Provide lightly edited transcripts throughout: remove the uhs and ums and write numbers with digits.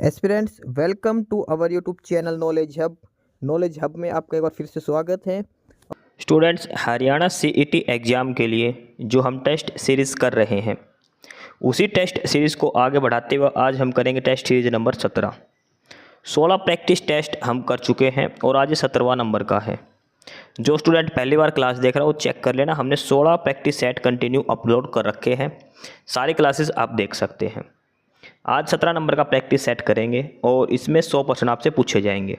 Aspirants welcome to our YouTube channel knowledge hub में आपका एक बार फिर से स्वागत है। स्टूडेंट्स, हरियाणा सीईटी एग्ज़ाम के लिए जो हम टेस्ट सीरीज़ कर रहे हैं उसी टेस्ट सीरीज़ को आगे बढ़ाते हुए आज हम करेंगे test series number 17। 16 practice test हम कर चुके हैं और आज ये 17वां नंबर का है। जो स्टूडेंट पहली बार क्लास देख रहा है वो चेक कर लेना, हमने 16 प्रैक्टिस सेट कंटिन्यू अपलोड कर रखे हैं, सारी क्लासेस आप देख सकते हैं। आज 17 नंबर का प्रैक्टिस सेट करेंगे और इसमें 100% आपसे पूछे जाएंगे।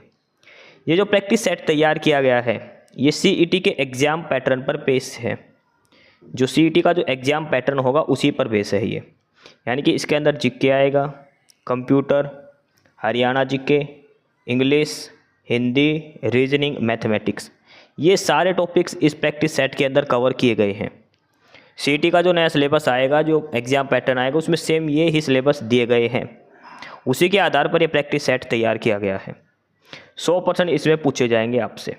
ये जो प्रैक्टिस सेट तैयार किया गया है ये सीईटी के एग्ज़ाम पैटर्न पर बेस है। जो सीईटी का जो एग्ज़ाम पैटर्न होगा उसी पर बेस है ये, यानी कि इसके अंदर जीके आएगा, computer, Haryana GK, English, Hindi, reasoning, mathematics, ये सारे टॉपिक्स इस प्रैक्टिस सेट के अंदर कवर किए गए हैं। सीईटी का जो नया सिलेबस आएगा, जो एग्ज़ाम पैटर्न आएगा, उसमें सेम ये ही सिलेबस दिए गए हैं, उसी के आधार पर ये प्रैक्टिस सेट तैयार किया गया है। 100% इसमें पूछे जाएंगे आपसे।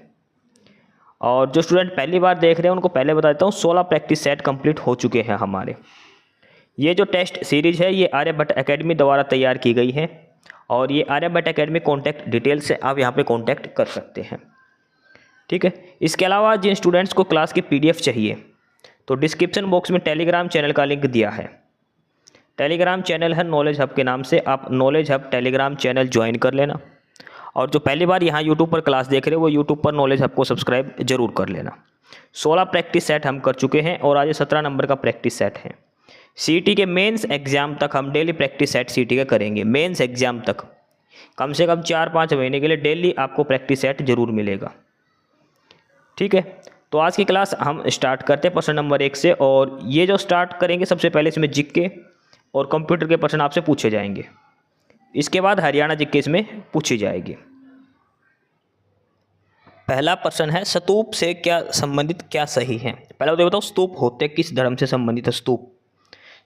और जो स्टूडेंट पहली बार देख रहे हैं उनको पहले बता देता हूँ, 16 प्रैक्टिस सेट कंप्लीट हो चुके हैं हमारे। ये जो टेस्ट सीरीज़ है ये आर्यभट्ट एकेडमी द्वारा तैयार की गई है और ये आर्यभट्ट एकेडमी कॉन्टैक्ट डिटेल से आप यहाँ पे कांटेक्ट कर सकते हैं, ठीक है। इसके अलावा जिन स्टूडेंट्स को क्लास की पीडीएफ चाहिए तो डिस्क्रिप्शन बॉक्स में टेलीग्राम चैनल का लिंक दिया है। टेलीग्राम चैनल है नॉलेज हब के नाम से, आप knowledge hub Telegram channel join कर लेना। और जो पहली बार यहाँ यूट्यूब पर क्लास देख रहे हो वो यूट्यूब पर नॉलेज हब को सब्सक्राइब जरूर कर लेना। 16 प्रैक्टिस सेट हम कर चुके हैं और आज 17 नंबर का प्रैक्टिस सेट है। सीईटी के मेंस एग्जाम तक हम डेली प्रैक्टिस सेट सीईटी का करेंगे। मेंस एग्जाम तक कम से कम 4-5 महीने के लिए डेली आपको प्रैक्टिस सेट जरूर मिलेगा, ठीक है। तो आज की क्लास हम स्टार्ट करते हैं प्रश्न नंबर 1 से। और ये जो स्टार्ट करेंगे सबसे पहले इसमें जीके और कंप्यूटर के प्रश्न आपसे पूछे जाएंगे, इसके बाद हरियाणा जीके इसमें पूछी जाएगी। पहला प्रश्न है, स्तूप से क्या संबंधित क्या सही है। पहले तो बताओ स्तूप होते किस धर्म से संबंधित है।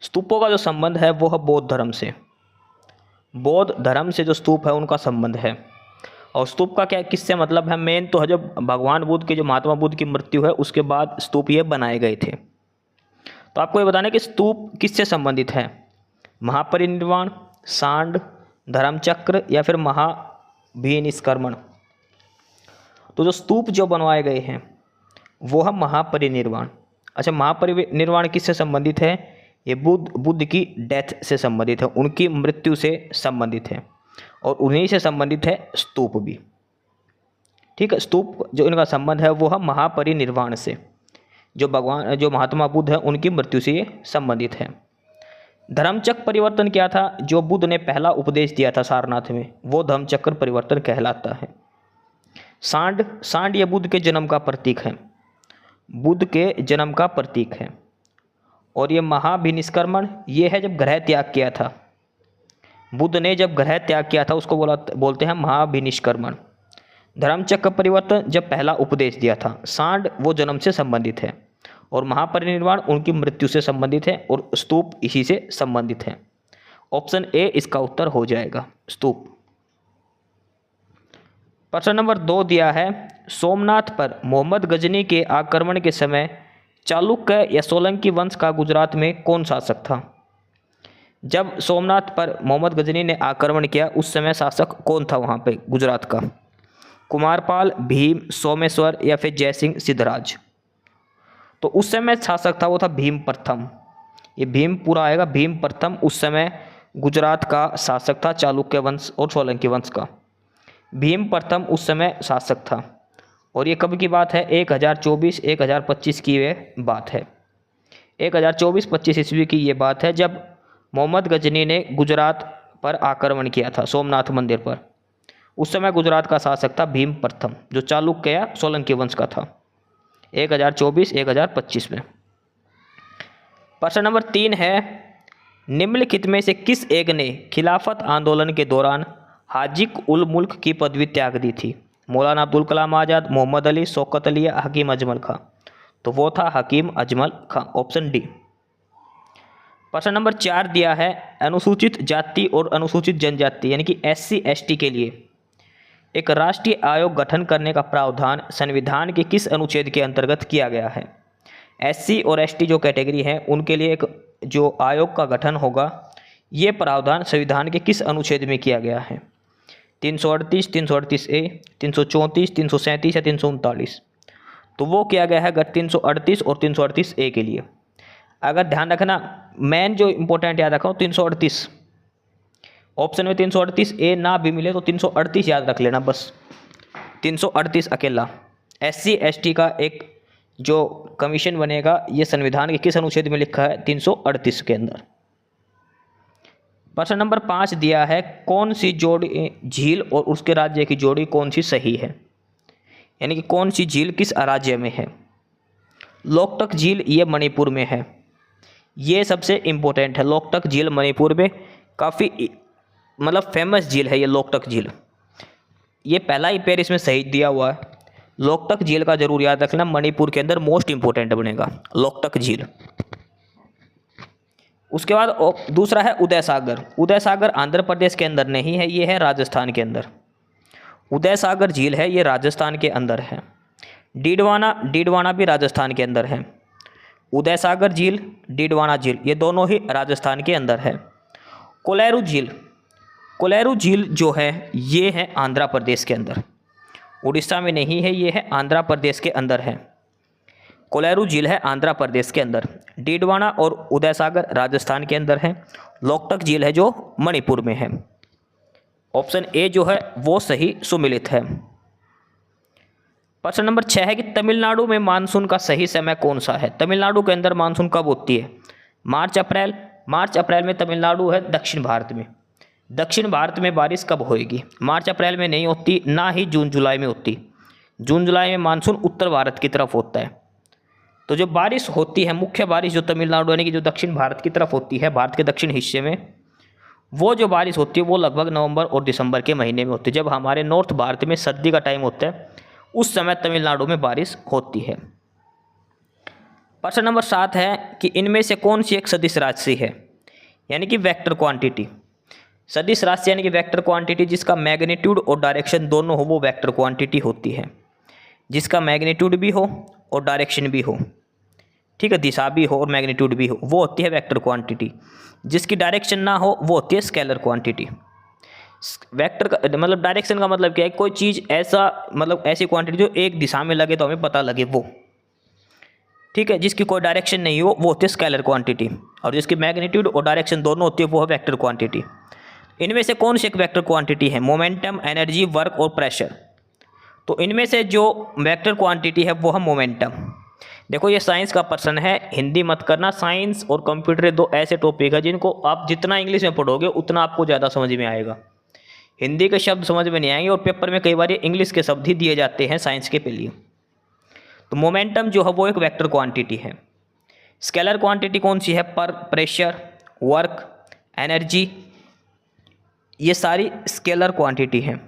स्तूपों का जो संबंध है वो है बौद्ध धर्म से। बौद्ध धर्म से जो स्तूप है उनका संबंध है। और स्तूप का क्या किससे मतलब है, मेन तो है जो भगवान बुद्ध के, जो महात्मा बुद्ध की मृत्यु है उसके बाद स्तूप ये बनाए गए थे। तो आपको ये बताना है कि स्तूप किससे संबंधित है, महापरिनिर्वाण, सांड, धर्मचक्र या फिर महाभिनिष्क्रमण। तो जो स्तूप जो बनवाए गए हैं वो है महापरिनिर्वाण। अच्छा, महापरिनिर्वाण किससे संबंधित है, ये बुद्ध की डेथ से संबंधित है, उनकी मृत्यु से संबंधित है और उन्हीं से संबंधित है स्तूप भी, ठीक है। स्तूप जो इनका संबंध है वो है महापरिनिर्वाण से, जो महात्मा बुद्ध है उनकी मृत्यु से ये संबंधित है। धर्मचक्र परिवर्तन क्या था, जो बुद्ध ने पहला उपदेश दिया था सारनाथ में, वो धर्मचक्र परिवर्तन कहलाता है। सांड ये बुद्ध के जन्म का प्रतीक है, बुद्ध के जन्म का प्रतीक है। और ये महाभिनिष्क्रमण ये है जब ग्रह त्याग किया था, बुद्ध ने जब ग्रह त्याग किया था उसको बोलते हैं महाभिनिष्क्रमण। धर्मचक्र परिवर्तन जब पहला उपदेश दिया था। सांड वो जन्म से संबंधित है और महापरिनिर्वाण उनकी मृत्यु से संबंधित है और स्तूप इसी से संबंधित है। ऑप्शन ए इसका उत्तर हो जाएगा, स्तूप। प्रश्न नंबर 2 दिया है, सोमनाथ पर मोहम्मद गजनी के आक्रमण के समय चालुक्य या सोलंकी वंश का गुजरात में कौन शासक था। जब सोमनाथ पर मोहम्मद गजनी ने आक्रमण किया उस समय शासक कौन था वहाँ पे गुजरात का, कुमारपाल, भीम, सोमेश्वर या फिर जयसिंह सिद्धराज। तो उस समय शासक था वो था भीम प्रथम, ये भीम पूरा आएगा, भीम प्रथम उस समय गुजरात का शासक था, चालुक्य वंश और सोलंकी वंश का। भीम प्रथम उस समय शासक था और ये कब की बात है, 1024-1025 की ये बात है। 1024-25 ईस्वी की ये बात है जब मोहम्मद गजनी ने गुजरात पर आक्रमण किया था, सोमनाथ मंदिर पर। उस समय गुजरात का शासक था भीम प्रथम, जो चालुक्य या सोलंकी वंश का था, 1024-1025 में। प्रश्न नंबर 3 है, निम्नलिखित में से किस एक ने खिलाफत आंदोलन के दौरान हाजिक उल मुल्क की पदवी त्याग दी थी। मौलाना अब्दुल कलाम आज़ाद, मोहम्मद अली, शौकत अली या हकीम अजमल खां। तो वो था हकीम अजमल खां, ऑप्शन डी। प्रश्न नंबर 4 दिया है, अनुसूचित जाति और अनुसूचित जनजाति यानी कि SC/ST के लिए एक राष्ट्रीय आयोग गठन करने का प्रावधान संविधान के किस अनुच्छेद के अंतर्गत किया गया है। SC और ST जो कैटेगरी है उनके लिए एक जो आयोग का गठन होगा ये प्रावधान संविधान के किस अनुच्छेद में किया गया है? 338, 338A, 334, 337 या 339? तो वो किया गया है 338 और 338A के लिए। अगर ध्यान रखना, मेन जो इंपॉर्टेंट याद रखो 338, ऑप्शन में 338A ना भी मिले तो 338 याद रख लेना बस। 338 अकेला। SC ST का एक जो कमीशन बनेगा, ये संविधान के किस अनुच्छेद में लिखा है? 338 के अंदर। प्रश्न नंबर 5 दिया है, कौन सी जोड़ी झील और उसके राज्य की जोड़ी कौन सी सही है? यानी कि कौन सी झील किस राज्य में है? लोकटक झील ये मणिपुर में है। ये सबसे इम्पोर्टेंट है। लोकटक झील मणिपुर में काफ़ी मतलब फेमस झील है ये लोकटक झील। ये पहला ही पेयर इसमें सही दिया हुआ है। लोकटक झील का जरूर याद रखना, मणिपुर के अंदर मोस्ट इंपोर्टेंट बनेगा लोकटक झील। उसके बाद दूसरा है उदय सागर। उदय सागर आंध्र प्रदेश के अंदर नहीं है, ये है राजस्थान के अंदर। उदय सागर झील है, ये राजस्थान के अंदर है। डीडवाना भी राजस्थान के अंदर है। उदय सागर झील, डीडवाना झील ये दोनों ही राजस्थान के अंदर है। कोलेरू झील जो है ये है आंध्र प्रदेश के अंदर, उड़ीसा में नहीं है, ये है आंध्र प्रदेश के अंदर है। कोलेरू झील है आंध्र प्रदेश के अंदर। डीडवाना और उदय सागर राजस्थान के अंदर है। लोकटक झील है जो मणिपुर में है। ऑप्शन ए जो है वो सही सुमिलित है। प्रश्न नंबर 6 है कि तमिलनाडु में मानसून का सही समय कौन सा है? तमिलनाडु के अंदर मानसून कब होती है? मार्च अप्रैल। मार्च अप्रैल में तमिलनाडु है दक्षिण भारत में। दक्षिण भारत में बारिश कब होएगी? मार्च अप्रैल में नहीं होती, ना ही जून जुलाई में होती। जून जुलाई में मानसून उत्तर भारत की तरफ होता है। तो जो बारिश होती है, मुख्य बारिश जो तमिलनाडु यानी कि जो दक्षिण भारत की तरफ होती है, भारत के दक्षिण हिस्से में, वो जो बारिश होती है वो लगभग नवंबर और दिसंबर के महीने में होती है। जब हमारे नॉर्थ भारत में सर्दी का टाइम होता है उस समय तमिलनाडु में बारिश होती है। प्रश्न नंबर 7 है कि इनमें से कौन सी एक सदिश राशि है? यानी कि वेक्टर क्वांटिटी। सदिश राशि यानी कि वेक्टर क्वांटिटी जिसका मैग्नीट्यूड और डायरेक्शन दोनों हो, वो वेक्टर क्वांटिटी होती है। जिसका मैग्नीट्यूड भी हो और डायरेक्शन भी हो, ठीक है, दिशा भी हो और मैग्नीट्यूड भी हो, वो होती है वेक्टर क्वांटिटी। जिसकी डायरेक्शन ना हो वो होती है स्केलर क्वांटिटी। वेक्टर का मतलब डायरेक्शन का मतलब क्या है? कोई चीज़ ऐसा मतलब ऐसी क्वांटिटी जो एक दिशा में लगे तो हमें पता लगे वो, ठीक है। जिसकी कोई डायरेक्शन नहीं हो वो होती है स्केलर क्वांटिटी, और जिसकी मैग्नीट्यूड और डायरेक्शन दोनों होती है वो है वेक्टर क्वांटिटी। इनमें से कौन सी एक वेक्टर क्वांटिटी है? मोमेंटम, एनर्जी, वर्क और प्रेशर। तो इनमें से जो वेक्टर क्वांटिटी है वो है मोमेंटम। देखो ये साइंस का प्रश्न है, हिंदी मत करना। साइंस और कंप्यूटर दो ऐसे टॉपिक है जिनको आप जितना इंग्लिश में पढ़ोगे उतना आपको ज़्यादा समझ में आएगा। हिंदी के शब्द समझ में नहीं आएंगे, और पेपर में कई बार इंग्लिश के शब्द ही दिए जाते हैं साइंस के लिए। तो मोमेंटम जो है वो एक वेक्टर क्वांटिटी है। स्केलर क्वांटिटी कौन सी है? पर, प्रेशर, वर्क, एनर्जी, ये सारी स्केलर क्वांटिटी है,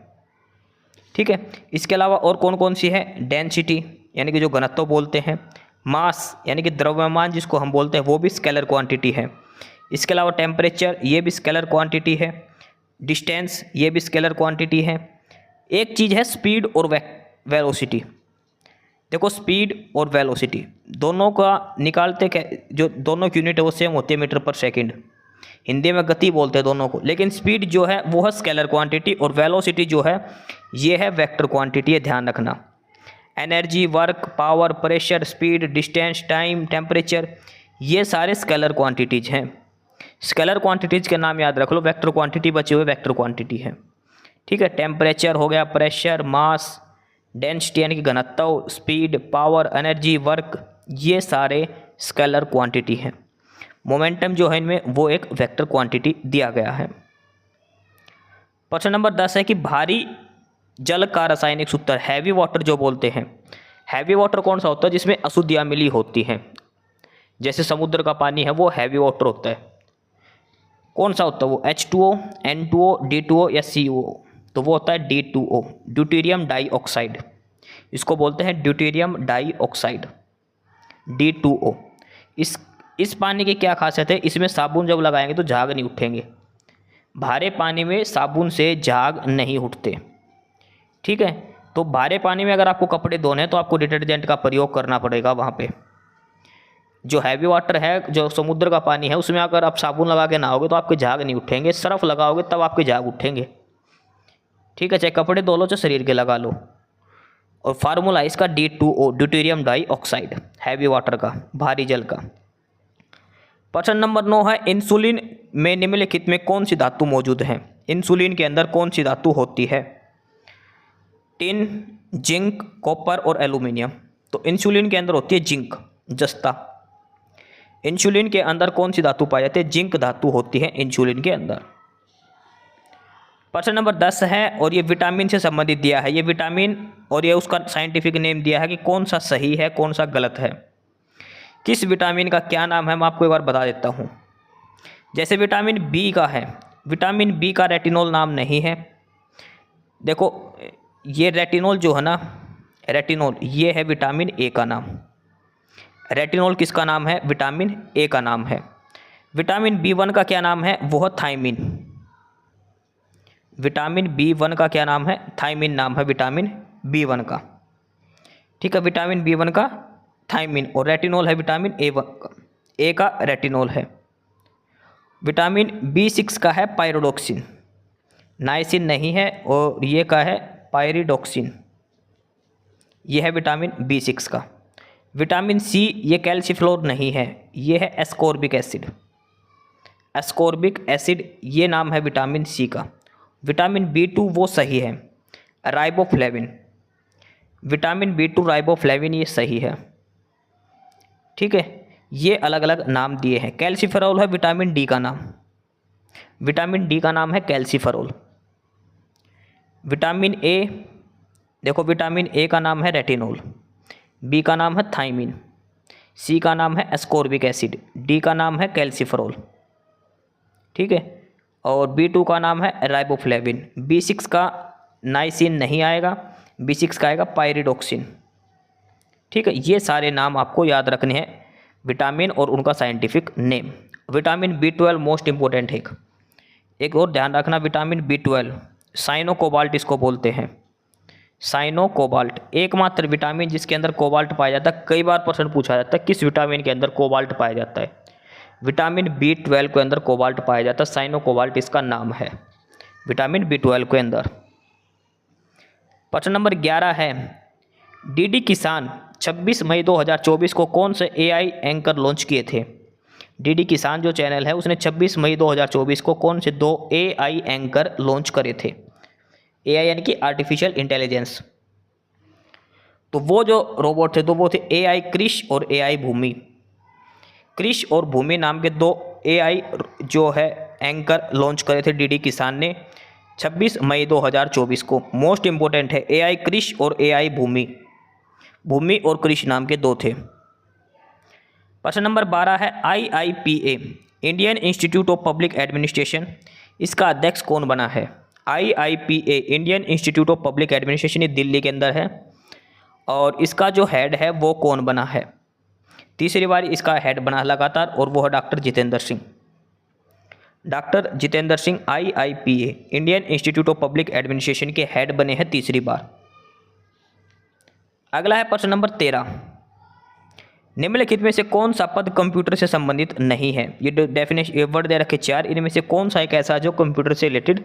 ठीक है। इसके अलावा और कौन कौन सी है? डेंसिटी यानी कि जो घनत्व बोलते हैं, मास यानी कि द्रव्यमान जिसको हम बोलते हैं वो भी स्केलर क्वांटिटी है। इसके अलावा टेम्परेचर ये भी स्केलर क्वांटिटी है। डिस्टेंस ये भी स्केलर क्वांटिटी है। एक चीज़ है स्पीड और वेलोसिटी। देखो स्पीड और वेलोसिटी दोनों का निकालते क्या, जो दोनों की यूनिट है वो सेम होती है, मीटर पर सेकंड। हिंदी में गति बोलते हैं दोनों को, लेकिन स्पीड जो है वो है स्केलर क्वांटिटी और वेलोसिटी जो है ये है वेक्टर क्वांटिटी है, ध्यान रखना। Energy, work, power, pressure, speed, distance, time, temperature ये सारे स्केलर क्वांटिटीज हैं। स्केलर क्वांटिटीज के नाम याद रख लो, वेक्टर क्वांटिटी बचे हुए वेक्टर क्वांटिटी है, ठीक है। टेम्परेचर हो गया, प्रेशर, मास, डेंसिटी यानी कि घनत्व, स्पीड, पावर, एनर्जी, वर्क ये सारे स्केलर क्वांटिटी हैं। मोमेंटम जो है इनमें वो एक वेक्टर क्वांटिटी दिया गया है। प्रश्न नंबर 10 है कि भारी जल का रासायनिक सूत्र, हैवी वाटर जो बोलते हैं, हैवी वाटर कौन सा होता है? जिसमें अशुद्धियाँ मिली होती हैं, जैसे समुद्र का पानी है वो हैवी वाटर होता है। कौन सा होता है वो? H2O, N2O, D2O या CO? तो वो होता है D2O, ड्यूटेरियम डाइऑक्साइड। इसको बोलते हैं ड्यूटेरियम डाइऑक्साइड, D2O। इस पानी की क्या खासियत है? इसमें साबुन जब लगाएंगे तो झाग नहीं उठेंगे। भारे पानी में साबुन से झाग नहीं उठते, ठीक है। तो भारे पानी में अगर आपको कपड़े धोने हैं तो आपको डिटर्जेंट का प्रयोग करना पड़ेगा वहाँ पे। जो हैवी वाटर है, जो समुद्र का पानी है, उसमें अगर आप साबुन लगा के नहाओगे तो आपके झाग नहीं उठेंगे, सर्फ लगाओगे तब आपके झाग उठेंगे। ठीक है, चाहे कपड़े धो लो चाहे शरीर के लगा लो। और फार्मूला इसका D2O, deuterium di oxide, heavy water का, भारी जल का। प्रश्न नंबर 9 है, इंसुलिन में निम्नलिखित में कौन सी धातु मौजूद है? इंसुलिन के अंदर कौन सी धातु होती है? टिन, जिंक, कॉपर और एल्यूमिनियम। तो इंसुलिन के अंदर होती है जिंक, जस्ता। इंसुलिन के अंदर कौन सी धातु पाई जाती है? जिंक धातु होती है इंसुलिन के अंदर। प्रश्न नंबर 10 है, और ये विटामिन से संबंधित दिया है। ये विटामिन और ये उसका साइंटिफिक नेम दिया है कि कौन सा सही है कौन सा गलत है। किस विटामिन का क्या नाम है मैं आपको एक बार बता देता हूँ। जैसे विटामिन बी का है, विटामिन बी का रेटिनॉल नाम नहीं है। देखो ये रेटिनॉल जो है ना, रेटिनॉल ये है विटामिन ए का नाम। रेटिनॉल किसका नाम है? विटामिन ए का नाम है। विटामिन B1 का क्या नाम है? वो है थायमिन। विटामिन B1 का क्या नाम है? थायमिन नाम है विटामिन B1 का। ठीक है, विटामिन B1 का थायमिन, और रेटिनॉल है विटामिन ए का रेटिनॉल है। विटामिन B6 का है पायरोडोक्सिन, नाइसिन नहीं है, और ये का है पायरिडोक्सिन, ये है विटामिन B6 का। विटामिन C ये कैल्सीफ्लोर नहीं है, ये है एस्कॉर्बिक एसिड। एस्कॉर्बिक एसिड ये नाम है विटामिन C का। विटामिन B2 वो सही है, राइबोफ्लेविन। विटामिन B2 राइबोफ्लेविन ये सही है। ठीक है, ये अलग अलग नाम दिए हैं। कैल्सीफेरॉल है विटामिन D का नाम, विटामिन D का नाम है कैल्सीफेरॉल। विटामिन A, देखो विटामिन A का नाम है रेटिनॉल, B का नाम है थायमिन, C का नाम है एस्कॉर्बिक एसिड, D का नाम है कैल्सीफेरॉल। ठीक है, और B2 का नाम है राइबोफ्लेविन। B6 का नाइसिन नहीं आएगा, B6 का आएगा पायरिडोक्सिन। ठीक है, ये सारे नाम आपको याद रखने हैं विटामिन और उनका scientific name. Vitamin B12 most important है। एक और ध्यान रखना, विटामिन B12 साइनो कोबाल्ट इसको बोलते हैं। साइनो कोबाल्ट एकमात्र विटामिन जिसके अंदर कोबाल्ट पाया जाता है। कई बार प्रश्न पूछा जाता है किस विटामिन के अंदर कोबाल्ट पाया जाता है? विटामिन B12 के अंदर कोबाल्ट पाया जाता है, साइनो कोबाल्ट इसका नाम है विटामिन B12 के अंदर। प्रश्न नंबर 11 है, डीडी किसान 26 मई 2024 को कौन से AI एंकर लॉन्च किए थे? डीडी किसान जो चैनल है उसने 26 मई 2024 को कौन से 2 AI एंकर लॉन्च करे थे? AI यानी कि आर्टिफिशियल इंटेलिजेंस। तो वो जो रोबोट थे तो वो थे AI क्रिश और AI भूमि। क्रिश और भूमि नाम के 2 AI जो है एंकर लॉन्च करे थे डीडी किसान ने 26 मई 2024 को। मोस्ट इंपॉर्टेंट है AI क्रिश और AI भूमि। भूमि और क्रिश नाम के 2 थे। प्रश्न नंबर 12 है, IIPA Indian institute of public administration, इसका अध्यक्ष कौन बना है? IIPA Indian institute of public administration ये दिल्ली के अंदर है, और इसका जो हेड है वो कौन बना है? तीसरी बार इसका हेड बना लगातार, और वो है doctor Jitendra Singh. Doctor Jitendra Singh IIPA Indian institute of public administration के हेड बने हैं तीसरी बार। अगला है प्रश्न नंबर 13, निम्नलिखित में से कौन सा पद कंप्यूटर से संबंधित नहीं है? ये डेफिनेशन ये वर्ड दे रखे 4, इनमें से कौन सा एक ऐसा जो कंप्यूटर से रिलेटेड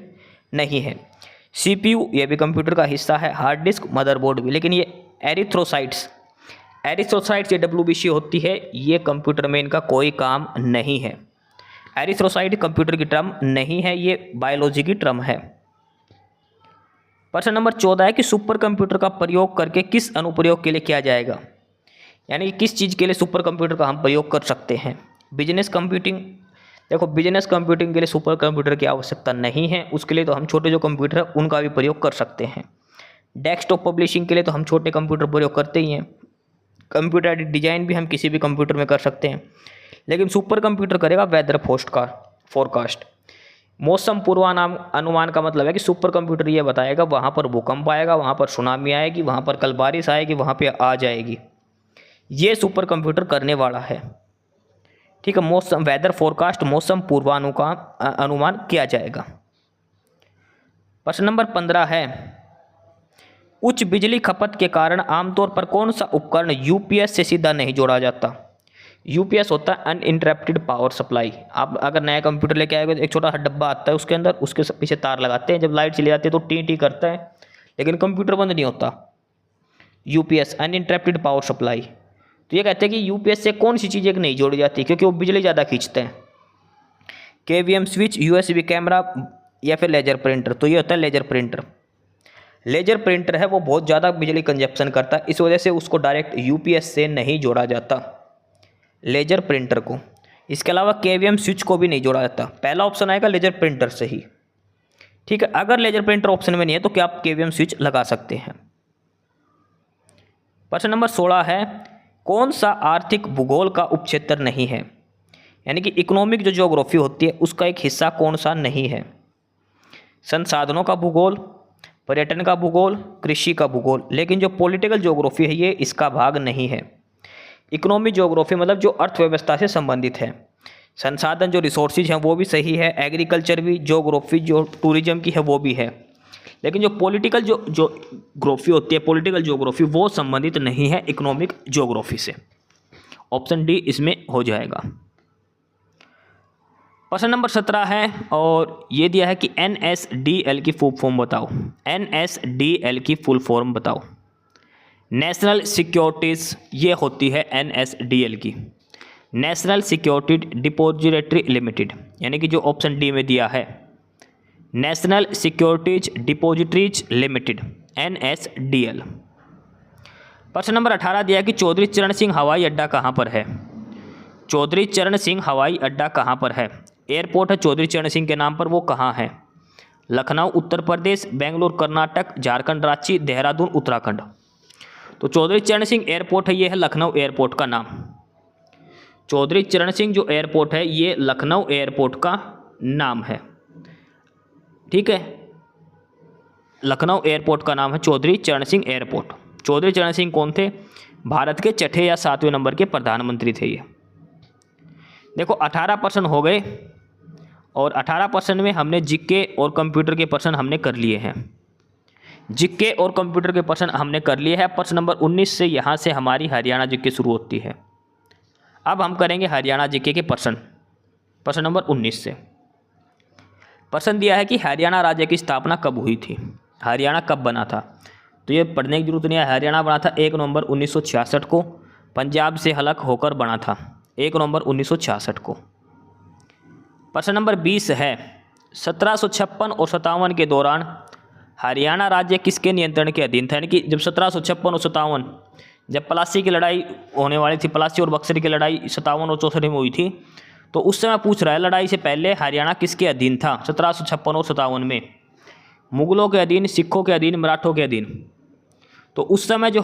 नहीं है? CPU ये भी कंप्यूटर का हिस्सा है, हार्ड डिस्क, मदरबोर्ड भी, लेकिन ये एरिथ्रोसाइट्स ये WBC होती है, ये कंप्यूटर में इनका कोई काम नहीं है। एरिथ्रोसाइट कंप्यूटर की टर्म नहीं है, ये बायोलॉजी की टर्म है। प्रश्न नंबर 14 है कि सुपर कंप्यूटर का प्रयोग करके किस अनुप्रयोग के लिए किया जाएगा? यानी कि किस चीज़ के लिए सुपर कंप्यूटर का हम प्रयोग कर सकते हैं? Business computing. देखो बिजनेस कंप्यूटिंग के लिए सुपर कंप्यूटर की आवश्यकता नहीं है, उसके लिए तो हम छोटे जो कंप्यूटर है उनका भी प्रयोग कर सकते हैं। डेस्कटॉप पब्लिशिंग के लिए तो हम छोटे कंप्यूटर प्रयोग करते ही हैं। कंप्यूटर डिजाइन भी हम किसी भी कंप्यूटर में कर सकते हैं, लेकिन सुपर कंप्यूटर करेगा वेदर फोरकास्ट। मौसम अनुमान का मतलब है कि सुपर कंप्यूटर ये बताएगा वहाँ पर भूकंप आएगा, वहाँ पर सुनामी आएगी, वहाँ पर कल बारिश आएगी, वहाँ पे आ जाएगी। ये सुपर कंप्यूटर करने वाला है। ठीक है, मौसम वेदर फोरकास्ट, मौसम अनुमान किया जाएगा। प्रश्न नंबर 15 है, उच्च बिजली खपत के कारण आमतौर पर कौन सा उपकरण UPS से सीधा नहीं जोड़ा जाता? यूपीएस होता है अनइंटरप्टेड पावर सप्लाई। आप अगर नया कंप्यूटर लेके आएगा तो एक छोटा सा डब्बा आता है उसके अंदर, उसके पीछे तार लगाते हैं, जब लाइट चली जाती है तो टी टी करता है, लेकिन कंप्यूटर बंद नहीं होता। UPS uninterrupted power supply. तो ये कहते हैं कि यूपीएस से कौन सी चीज़ एक नहीं जोड़ी जाती क्योंकि वो बिजली ज़्यादा खींचते हैं। केवीएम स्विच, यूएसबी कैमरा या फिर लेजर प्रिंटर। तो ये होता है लेजर प्रिंटर। लेजर प्रिंटर है वो बहुत ज़्यादा बिजली कंजप्शन करता है, इस वजह से उसको डायरेक्ट यूपीएस से नहीं जोड़ा जाता लेजर प्रिंटर को। इसके अलावा केवीएम स्विच को भी नहीं जोड़ा जाता। पहला ऑप्शन आएगा लेजर प्रिंटर से ही, ठीक है। अगर लेजर प्रिंटर ऑप्शन में नहीं है तो क्या आप केवीएम स्विच लगा सकते हैं। प्रश्न नंबर 16 है, कौन सा आर्थिक भूगोल का उपक्षेत्र नहीं है, यानी कि इकोनॉमिक जो ज्योग्राफी होती है उसका एक हिस्सा कौन सा नहीं है। संसाधनों का भूगोल, पर्यटन का भूगोल, कृषि का भूगोल। लेकिन जो पॉलिटिकल ज्योग्राफी है ये इसका भाग नहीं है। इकोनॉमिक ज्योग्राफी मतलब जो अर्थव्यवस्था से संबंधित है। संसाधन जो रिसोर्सेज हैं वो भी सही है, एग्रीकल्चर भी, ज्योग्राफी जो टूरिज्म की है वो भी है, लेकिन जो पॉलिटिकल जो ज्योग्राफी होती है, पॉलिटिकल ज्योग्राफी वो संबंधित नहीं है इकोनॉमिक ज्योग्राफी से। ऑप्शन डी इसमें हो जाएगा। प्रश्न नंबर 17 है और ये दिया है कि NSDL की फुल फॉर्म बताओ। NSDL की फुल फॉर्म बताओ। नेशनल सिक्योरिटीज़ ये होती है NSDL की, नेशनल सिक्योरिटी डिपॉजिटरी लिमिटेड, यानी कि जो ऑप्शन डी में दिया है national securities depositories limited NSDL। प्रश्न नंबर 18 दिया है कि चौधरी चरण सिंह हवाई अड्डा कहाँ पर है। चौधरी चरण सिंह हवाई अड्डा कहाँ पर है। एयरपोर्ट है चौधरी चरण सिंह के नाम पर, वो कहाँ है। लखनऊ उत्तर प्रदेश, बेंगलुरु कर्नाटक, झारखंड रांची, देहरादून उत्तराखंड। तो चौधरी चरण सिंह एयरपोर्ट है ये है लखनऊ एयरपोर्ट का नाम। चौधरी चरण सिंह जो एयरपोर्ट है ये लखनऊ एयरपोर्ट का नाम है, ठीक है। लखनऊ एयरपोर्ट का नाम है चौधरी चरण सिंह एयरपोर्ट। चौधरी चरण सिंह कौन थे, भारत के 6 या 7वें नंबर के प्रधानमंत्री थे ये। देखो 18 प्रश्न हो गए और 18 प्रश्न में हमने जीके और कंप्यूटर के प्रश्न हमने कर लिए हैं। जीके और कंप्यूटर के प्रश्न हमने कर लिए हैं। प्रश्न नंबर 19 से यहाँ से हमारी हरियाणा जीके शुरू होती है। अब हम करेंगे हरियाणा जीके के प्रश्न। प्रश्न नंबर 19 से प्रश्न दिया है कि हरियाणा राज्य की स्थापना कब हुई थी, हरियाणा कब बना था। तो ये पढ़ने की जरूरत नहीं है। हरियाणा बना था 1 नवंबर 1966 को, पंजाब से अलग होकर बना था 1 नवंबर 1966 को। प्रश्न नंबर 20 है, 1756 और 57 के दौरान हरियाणा राज्य किसके नियंत्रण के अधीन था। यानी कि जब 1756 और 57 जब प्लासी की लड़ाई होने वाली थी, प्लासी और बक्सर की लड़ाई 57 और 64 में हुई थी, तो उस समय पूछ रहा है लड़ाई से पहले हरियाणा किसके अधीन था 1756 और 57 में। मुगलों के अधीन, सिखों के अधीन, मराठों के अधीन। तो उस समय जो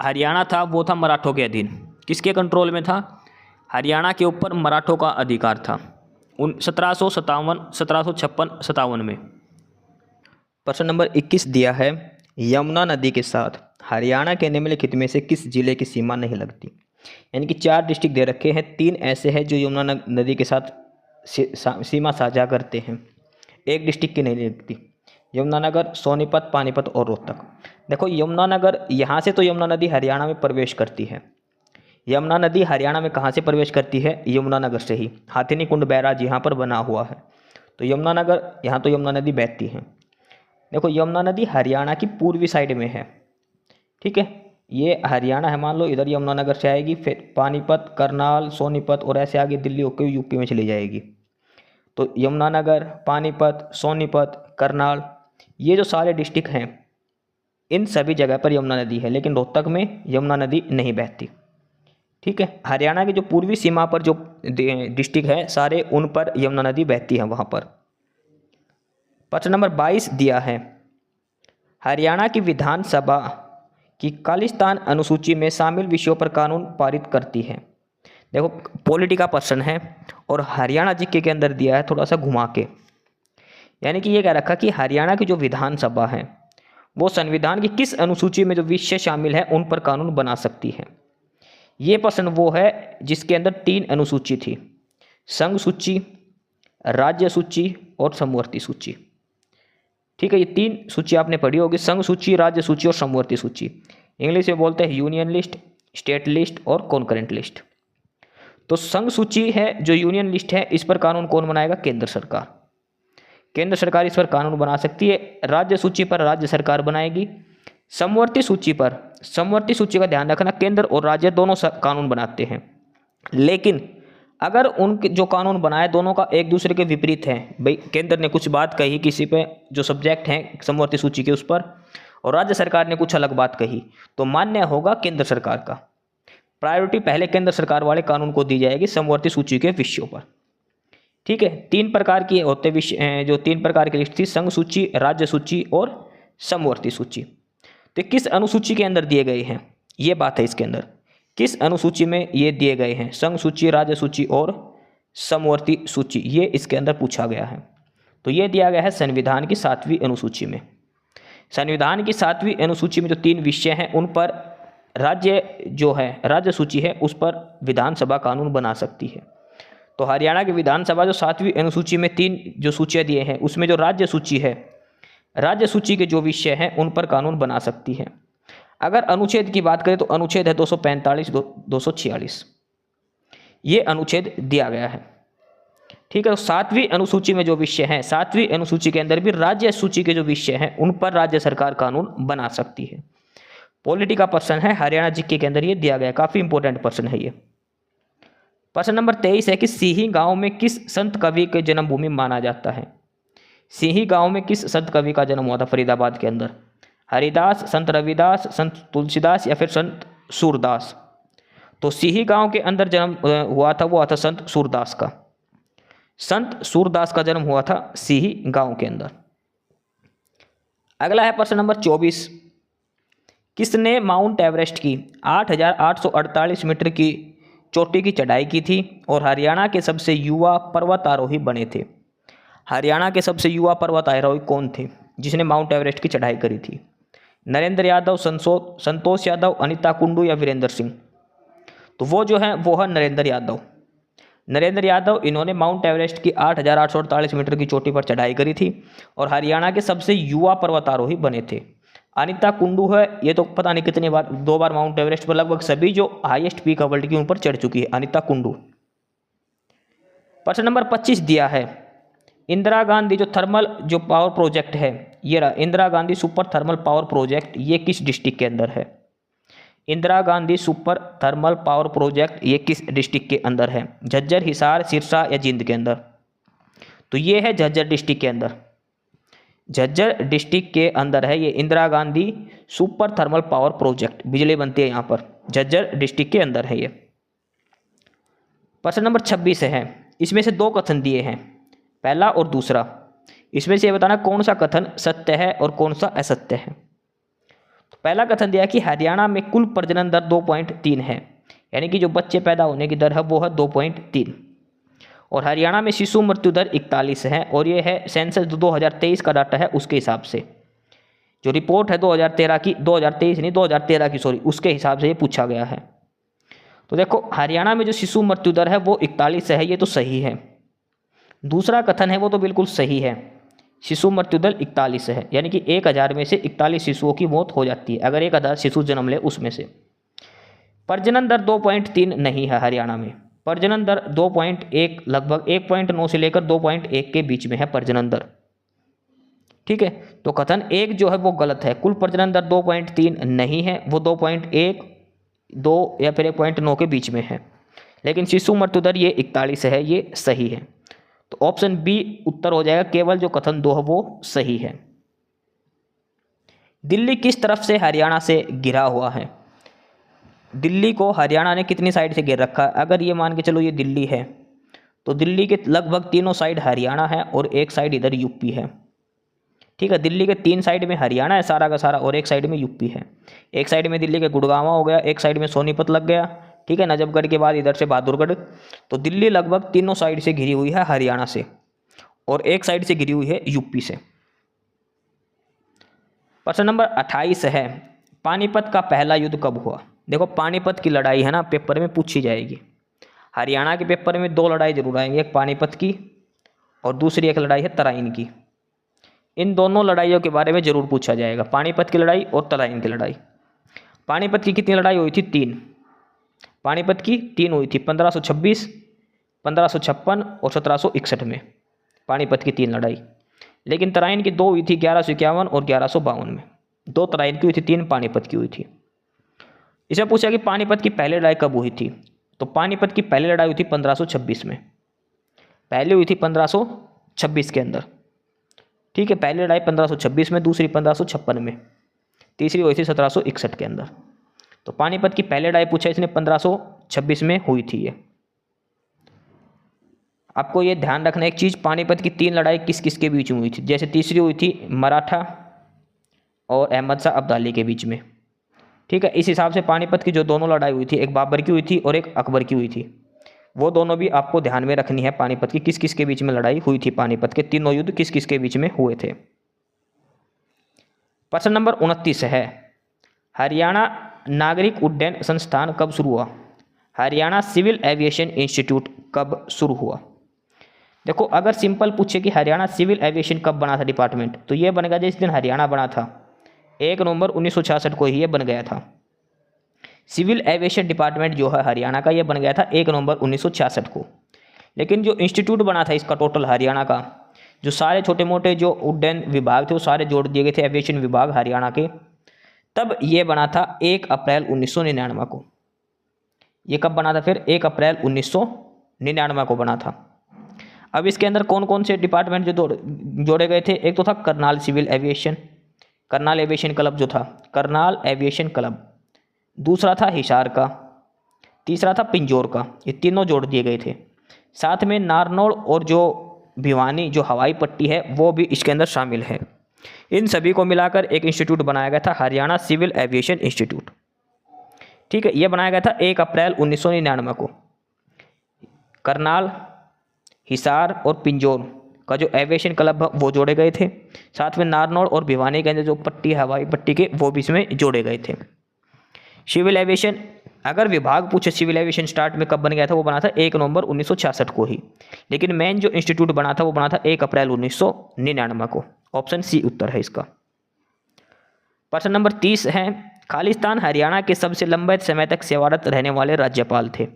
हरियाणा था वो था मराठों के अधीन। किसके कंट्रोल में था, हरियाणा के ऊपर मराठों का अधिकार था 1756-57 में। प्रश्न नंबर 21 दिया है, यमुना नदी के साथ हरियाणा के निम्नलिखित में से किस जिले की सीमा नहीं लगती। यानी कि 4 डिस्ट्रिक्ट दे रखे हैं, 3 ऐसे हैं जो यमुना नदी के साथ सीमा साझा करते हैं, 1 डिस्ट्रिक्ट की नहीं लगती। यमुनानगर, सोनीपत, पानीपत और रोहतक। देखो यमुनानगर, यहाँ से तो यमुना नदी हरियाणा में प्रवेश करती है। यमुना नदी हरियाणा में कहाँ से प्रवेश करती है, यमुनानगर से ही। हाथिनी कुंड बैराज यहाँ पर बना हुआ है, तो यमुनानगर, यहाँ तो यमुना नदी बहती है। देखो यमुना नदी हरियाणा की पूर्वी साइड में है, ठीक है। ये हरियाणा है, मान लो इधर यमुनानगर से आएगी, फिर पानीपत, करनाल, सोनीपत और ऐसे आगे दिल्ली होकर यूपी में चली जाएगी। तो यमुनानगर, पानीपत, सोनीपत, करनाल, ये जो सारे डिस्ट्रिक्ट हैं इन सभी जगह पर यमुना नदी है, लेकिन रोहतक में यमुना नदी नहीं बहती, ठीक है। हरियाणा की जो पूर्वी सीमा पर जो डिस्ट्रिक्ट है सारे, उन पर यमुना नदी बहती है वहाँ पर। प्रश्न नंबर 22 दिया है, हरियाणा की विधानसभा की खालिस्तान अनुसूची में शामिल विषयों पर कानून पारित करती है। देखो पॉलिटी का प्रश्न है और हरियाणा जीके के अंदर दिया है थोड़ा सा घुमा के। यानी कि ये कह रखा कि हरियाणा की जो विधानसभा है वो संविधान की किस अनुसूची में जो विषय शामिल है उन पर कानून बना सकती है। ये प्रश्न वो है जिसके अंदर 3 अनुसूची थी, संघ सूची, राज्य सूची और समवर्ती सूची, ठीक है। ये 3 सूची आपने पढ़ी होगी, संघ सूची, राज्य सूची और समवर्ती सूची। इंग्लिश में बोलते हैं यूनियन लिस्ट, स्टेट लिस्ट और कॉन्करेंट लिस्ट। तो संघ सूची है जो यूनियन लिस्ट है, इस पर कानून कौन बनाएगा? केंद्र सरकार। केंद्र सरकार इस पर कानून बना सकती है। राज्य सूची पर राज्य सरकार बनाएगी। समवर्ती सूची पर, समवर्ती सूची का ध्यान रखना, केंद्र और राज्य दोनों कानून बनाते हैं, लेकिन अगर उनके जो कानून बनाए दोनों का एक दूसरे के विपरीत है, भाई केंद्र ने कुछ बात कही किसी पे जो सब्जेक्ट हैं समवर्ती सूची के उस पर, और राज्य सरकार ने कुछ अलग बात कही, तो मान्य होगा केंद्र सरकार का। प्रायोरिटी पहले केंद्र सरकार वाले कानून को दी जाएगी समवर्ती सूची के विषयों पर। ठीक है, 3 प्रकार की होते विषय, जो 3 प्रकार की लिस्ट थी, संघ सूची, राज्य सूची और समवर्ती सूची। तो किस अनुसूची के अंदर दिए गए हैं, ये बात है इसके अंदर, किस अनुसूची में ये दिए गए हैं? संघ सूची, राज्य सूची और समवर्ती सूची, ये इसके अंदर पूछा गया है। तो ये दिया गया है संविधान की 7वीं अनुसूची में। संविधान की 7वीं अनुसूची में जो 3 विषय हैं उन पर राज्य जो है, राज्य सूची है, उस पर विधानसभा कानून बना सकती है। तो हरियाणा की विधानसभा जो 7वीं अनुसूची में 3 जो सूचियाँ दिए हैं, उसमें जो राज्य सूची है, राज्य सूची के जो विषय हैं उन पर कानून बना सकती है। अगर अनुच्छेद की बात करें तो अनुच्छेद है 245, 246, ये अनुच्छेद दिया गया है। ठीक है, तो 7वीं अनुसूची में जो विषय हैं, 7वीं अनुसूची के अंदर भी राज्य सूची के जो विषय हैं उन पर राज्य सरकार कानून बना सकती है। पॉलिटी का प्रश्न है, हरियाणा जीके के अंदर ये दिया गया, काफ़ी इंपॉर्टेंट प्रश्न है ये। प्रश्न नंबर 23 है कि सिही गांव में किस संत कवि के जन्मभूमि माना जाता है? सिही गांव में किस संत कवि का जन्म हुआ था फरीदाबाद के अंदर? हरिदास, संत रविदास, संत तुलसीदास या फिर संत सूरदास? तो सिही गांव के अंदर जन्म हुआ था, वो था संत सूरदास का। संत सूरदास का जन्म हुआ था सिही गांव के अंदर। अगला है प्रश्न नंबर 24, किसने माउंट एवरेस्ट की 8,848 मीटर की चोटी की चढ़ाई की थी और हरियाणा के सबसे युवा पर्वतारोही बने थे? हरियाणा के सबसे युवा पर्वतारोही कौन थे जिसने माउंट एवरेस्ट की चढ़ाई करी थी? नरेंद्र यादव, संतोष यादव, अनिता कुंडू या वीरेंद्र सिंह? तो वो जो है वो है नरेंद्र यादव। नरेंद्र यादव, इन्होंने माउंट एवरेस्ट की 8,848 मीटर की चोटी पर चढ़ाई करी थी और हरियाणा के सबसे युवा पर्वतारोही बने थे। अनिता कुंडू है, ये तो पता नहीं कितनी बार, 2 बार माउंट एवरेस्ट पर, लगभग सभी जो हाईएस्ट पीक है वर्ल्ड की उन पर चढ़ चुकी है अनिता कुंडू। प्रश्न नंबर 25 दिया है, इंदिरा गांधी जो थर्मल जो पावर प्रोजेक्ट है, ये रहा Indira Gandhi super thermal power project, ये किस डिस्ट्रिक्ट के अंदर है? Indira Gandhi super thermal power project ये किस डिस्ट्रिक्ट के अंदर है? झज्जर, हिसार, सिरसा या जींद के अंदर? तो ये है झज्जर डिस्ट्रिक्ट के अंदर। झज्जर डिस्ट्रिक्ट के अंदर है ये Indira Gandhi super thermal power project, बिजली बनती है यहाँ पर, झज्जर डिस्ट्रिक्ट के अंदर है ये। प्रश्न नंबर 26 है, इसमें से 2 कथन दिए हैं, पहला और दूसरा, इसमें से बताना कौन सा कथन सत्य है और कौन सा असत्य है। तो पहला कथन दिया कि हरियाणा में कुल प्रजनन दर 2.3 है, यानी कि जो बच्चे पैदा होने की दर है वो है 2.3, और हरियाणा में शिशु मृत्यु दर 41 है, और ये है सेंसस 2023 का डाटा है उसके हिसाब से, जो रिपोर्ट है 2013 की, 2023 नहीं 2013 की सॉरी, उसके हिसाब से ये पूछा गया है। तो देखो हरियाणा में जो शिशु मृत्यु दर है वो 41 है, ये तो सही है। दूसरा कथन है वो तो बिल्कुल सही है, शिशु मृत्यु दर 41 है, यानी कि 1000 में से 41 शिशुओं की मौत हो जाती है अगर 1000 शिशु जन्म ले उसमें से। प्रजनन दर 2.3 नहीं है हरियाणा में, प्रजनन दर 2.1, लगभग 1.9 से लेकर 2.1 के बीच में है प्रजनन दर। ठीक है, तो कथन 1 जो है वो गलत है, कुल प्रजनन दर 2.3 नहीं है, वो 2.1, 2 या फिर 1.9 के बीच में है, लेकिन शिशु मृत्यु दर ये 41 है, ये सही है। तो ऑप्शन बी उत्तर हो जाएगा, केवल जो कथन 2 है वो सही है। दिल्ली किस तरफ से हरियाणा से घिरा हुआ है? दिल्ली को हरियाणा ने कितनी साइड से घेर रखा है? अगर ये मान के चलो ये दिल्ली है, तो दिल्ली के लगभग तीनों साइड हरियाणा है और एक साइड इधर यूपी है। ठीक है, दिल्ली के 3 साइड में हरियाणा है सारा का सारा और एक साइड में यूपी है। एक साइड में दिल्ली के गुड़गांव हो गया, एक साइड में सोनीपत लग गया, ठीक है, नजफगढ़ के बाद इधर से बहादुरगढ़। तो दिल्ली लगभग तीनों साइड से घिरी हुई है हरियाणा से और एक साइड से घिरी हुई है यूपी से। प्रश्न नंबर 28 है, पानीपत का पहला युद्ध कब हुआ? देखो पानीपत की लड़ाई है ना, पेपर में पूछी जाएगी। हरियाणा के पेपर में 2 लड़ाई जरूर आएंगी, एक पानीपत की और दूसरी एक लड़ाई है तराइन की। इन दोनों लड़ाइयों के बारे में जरूर पूछा जाएगा, पानीपत की लड़ाई और तराइन की लड़ाई। पानीपत की कितनी लड़ाई हुई थी? 3। पानीपत की 3 हुई थी, 1526, 1556 और 1761 में पानीपत की 3 लड़ाई। लेकिन तराइन की 2 हुई थी, 1151 और 1152 में। 2 तराइन की हुई थी, 3 पानीपत की हुई थी। इसे पूछा कि पानीपत की पहली लड़ाई कब हुई थी, तो पानीपत की पहली लड़ाई हुई थी 1526 में। पहली हुई थी 1526 के अंदर, ठीक है। पहली लड़ाई 1526 में, दूसरी 1556 में, तीसरी हुई थी 1761 के अंदर। तो पानीपत की पहली लड़ाई पूछा इसने 1526 में हुई थी ये। आपको ये ध्यान रखना एक चीज़, पानीपत की 3 लड़ाई किस किस के बीच में हुई थी। जैसे तीसरी हुई थी मराठा और अहमद शाह अब्दाली के बीच में, ठीक है। इस हिसाब से पानीपत की जो दोनों लड़ाई हुई थी, एक बाबर की हुई थी और एक अकबर की हुई थी, वो दोनों भी आपको ध्यान में रखनी है। पानीपत की किस किस के बीच में लड़ाई हुई थी, पानीपत के तीनों युद्ध किस किस के बीच में हुए थे। प्रश्न नंबर 29 है, हरियाणा नागरिक उड्डयन संस्थान कब शुरू हुआ। हरियाणा सिविल एविएशन इंस्टीट्यूट कब शुरू हुआ। देखो, अगर सिंपल पूछे कि हरियाणा सिविल एविएशन कब बना था डिपार्टमेंट, तो ये बन गया जिस दिन हरियाणा बना था, 1 नवंबर 1966 को ही ये बन गया था। सिविल एविएशन डिपार्टमेंट जो है हरियाणा का, ये बन गया था 1 नवंबर 1966 को। लेकिन जो इंस्टीट्यूट बना था इसका टोटल हरियाणा का, जो सारे छोटे मोटे जो उड्डयन विभाग थे वो सारे जोड़ दिए गए थे एविएशन विभाग हरियाणा के, तब ये बना था 1 अप्रैल 1999 को। ये कब बना था फिर, 1 अप्रैल 1999 को बना था। अब इसके अंदर कौन कौन से डिपार्टमेंट जो जोड़े गए थे, एक तो था Karnal civil aviation, Karnal aviation club जो था, करनाल एविएशन क्लब। दूसरा था हिसार का, तीसरा था पिंजौर का, ये तीनों जोड़ दिए गए थे। साथ में नारनौल और जो भिवानी जो हवाई पट्टी है वो भी इसके अंदर शामिल है। इन सभी को मिलाकर एक इंस्टीट्यूट बनाया गया था, हरियाणा सिविल एविएशन इंस्टीट्यूट, ठीक है। ये बनाया गया था 1 अप्रैल 1999 को। करनाल, हिसार और पिंजौर का जो एविएशन क्लब है वो जोड़े गए थे। साथ में नारनौल और भिवानी के अंदर जो पट्टी हवाई पट्टी के वो भी इसमें जोड़े गए थे। सिविल एविएशन, अगर विभाग पूछे सिविल एविएशन स्टार्ट में कब बन गया था, वो बना था 1 नवंबर 1966 को ही। लेकिन मेन जो इंस्टीट्यूट बना था वो बना था 1 अप्रैल 1999 को। ऑप्शन सी उत्तर है इसका। प्रश्न नंबर 30 है, खालिस्तान हरियाणा के सबसे लंबे समय तक सेवारत रहने वाले राज्यपाल थे।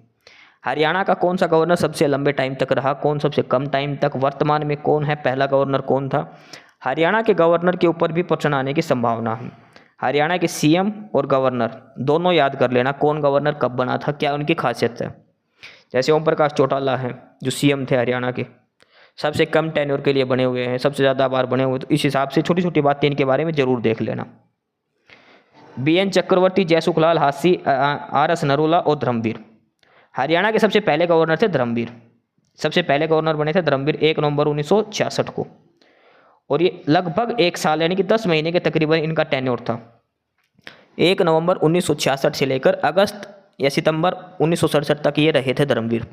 हरियाणा का कौन सा गवर्नर सबसे लंबे टाइम तक रहा, कौन सबसे कम टाइम तक, वर्तमान में कौन है, पहला गवर्नर कौन था। हरियाणा के गवर्नर के ऊपर भी प्रश्न आने की संभावना है। हरियाणा के सीएम और गवर्नर दोनों याद कर लेना, कौन गवर्नर कब बना था, क्या उनकी खासियत है। जैसे ओम प्रकाश चौटाला हैं जो सीएम थे हरियाणा के, सबसे कम टेन्योर के लिए बने हुए हैं, सबसे ज़्यादा बार बने हुए, तो इस हिसाब से छोटी छोटी बातें इनके बारे में जरूर देख लेना। बीएन चक्रवर्ती, जयसुखलाल हासी, आरएस नरोला और धर्मवीर। हरियाणा के सबसे पहले गवर्नर थे धर्मवीर, सबसे पहले गवर्नर बने थे धर्मवीर 1 नवंबर 1966 को। और ये लगभग 1 साल यानी कि 10 महीने के तकरीबन इनका टेन्योर था। 1 नवंबर 1966 से लेकर अगस्त या सितंबर 1967 तक ये रहे थे धर्मवीर,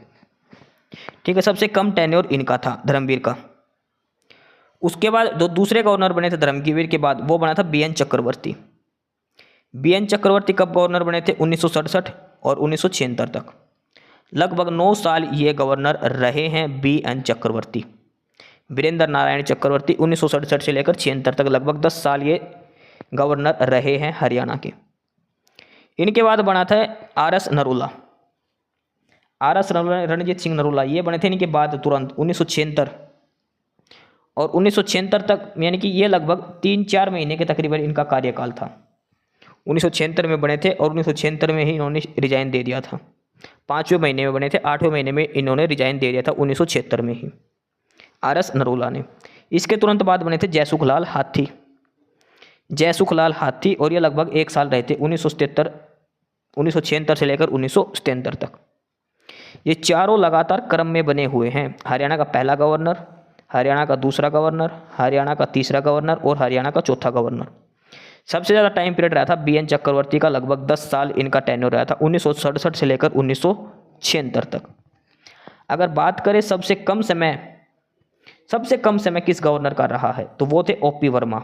ठीक है। सबसे कम टेन्योर इनका था धर्मवीर का। उसके बाद जो दूसरे गवर्नर बने थे धर्मवीर के बाद, वो बना था बीएन चक्रवर्ती। बीएन चक्रवर्ती कब गवर्नर बने थे, 1967 और 1976 तक। लगभग 9 साल ये गवर्नर रहे हैं बीएन चक्रवर्ती, वीरेंद्र नारायण चक्रवर्ती। 1967 से लेकर 76 तक लगभग 10 साल ये गवर्नर रहे हैं हरियाणा के। इनके बाद बना था आरएस नरोला, आरएस नरोला, रणजीत सिंह नरोला, ये बने थे इनके बाद तुरंत 1976 और 1976 तक, यानी कि ये लगभग 3-4 महीने के तकरीबन इनका कार्यकाल था। 1976 में बने थे और 1976 में ही इन्होंने रिजाइन दे दिया था। 5वें महीने में बने थे, 8वें महीने में इन्होंने रिजाइन दे दिया था 1976 में ही आरएस नरोला ने। इसके तुरंत बाद बने थे जयसुखलाल हाथी, जयसुखलाल हाथी, और ये लगभग 1 साल रहे थे 1976 से लेकर 1977 तक। ये चारों लगातार क्रम में बने हुए हैं। हरियाणा का पहला गवर्नर, हरियाणा का दूसरा गवर्नर, हरियाणा का तीसरा गवर्नर और हरियाणा का चौथा गवर्नर। सबसे ज़्यादा टाइम पीरियड रहा था बीएन चक्रवर्ती का, लगभग 10 साल इनका टेन्योर रहा था 1967 से लेकर 1976 तक। अगर बात करें सबसे कम समय किस गवर्नर का रहा है, तो वो थे ओपी वर्मा।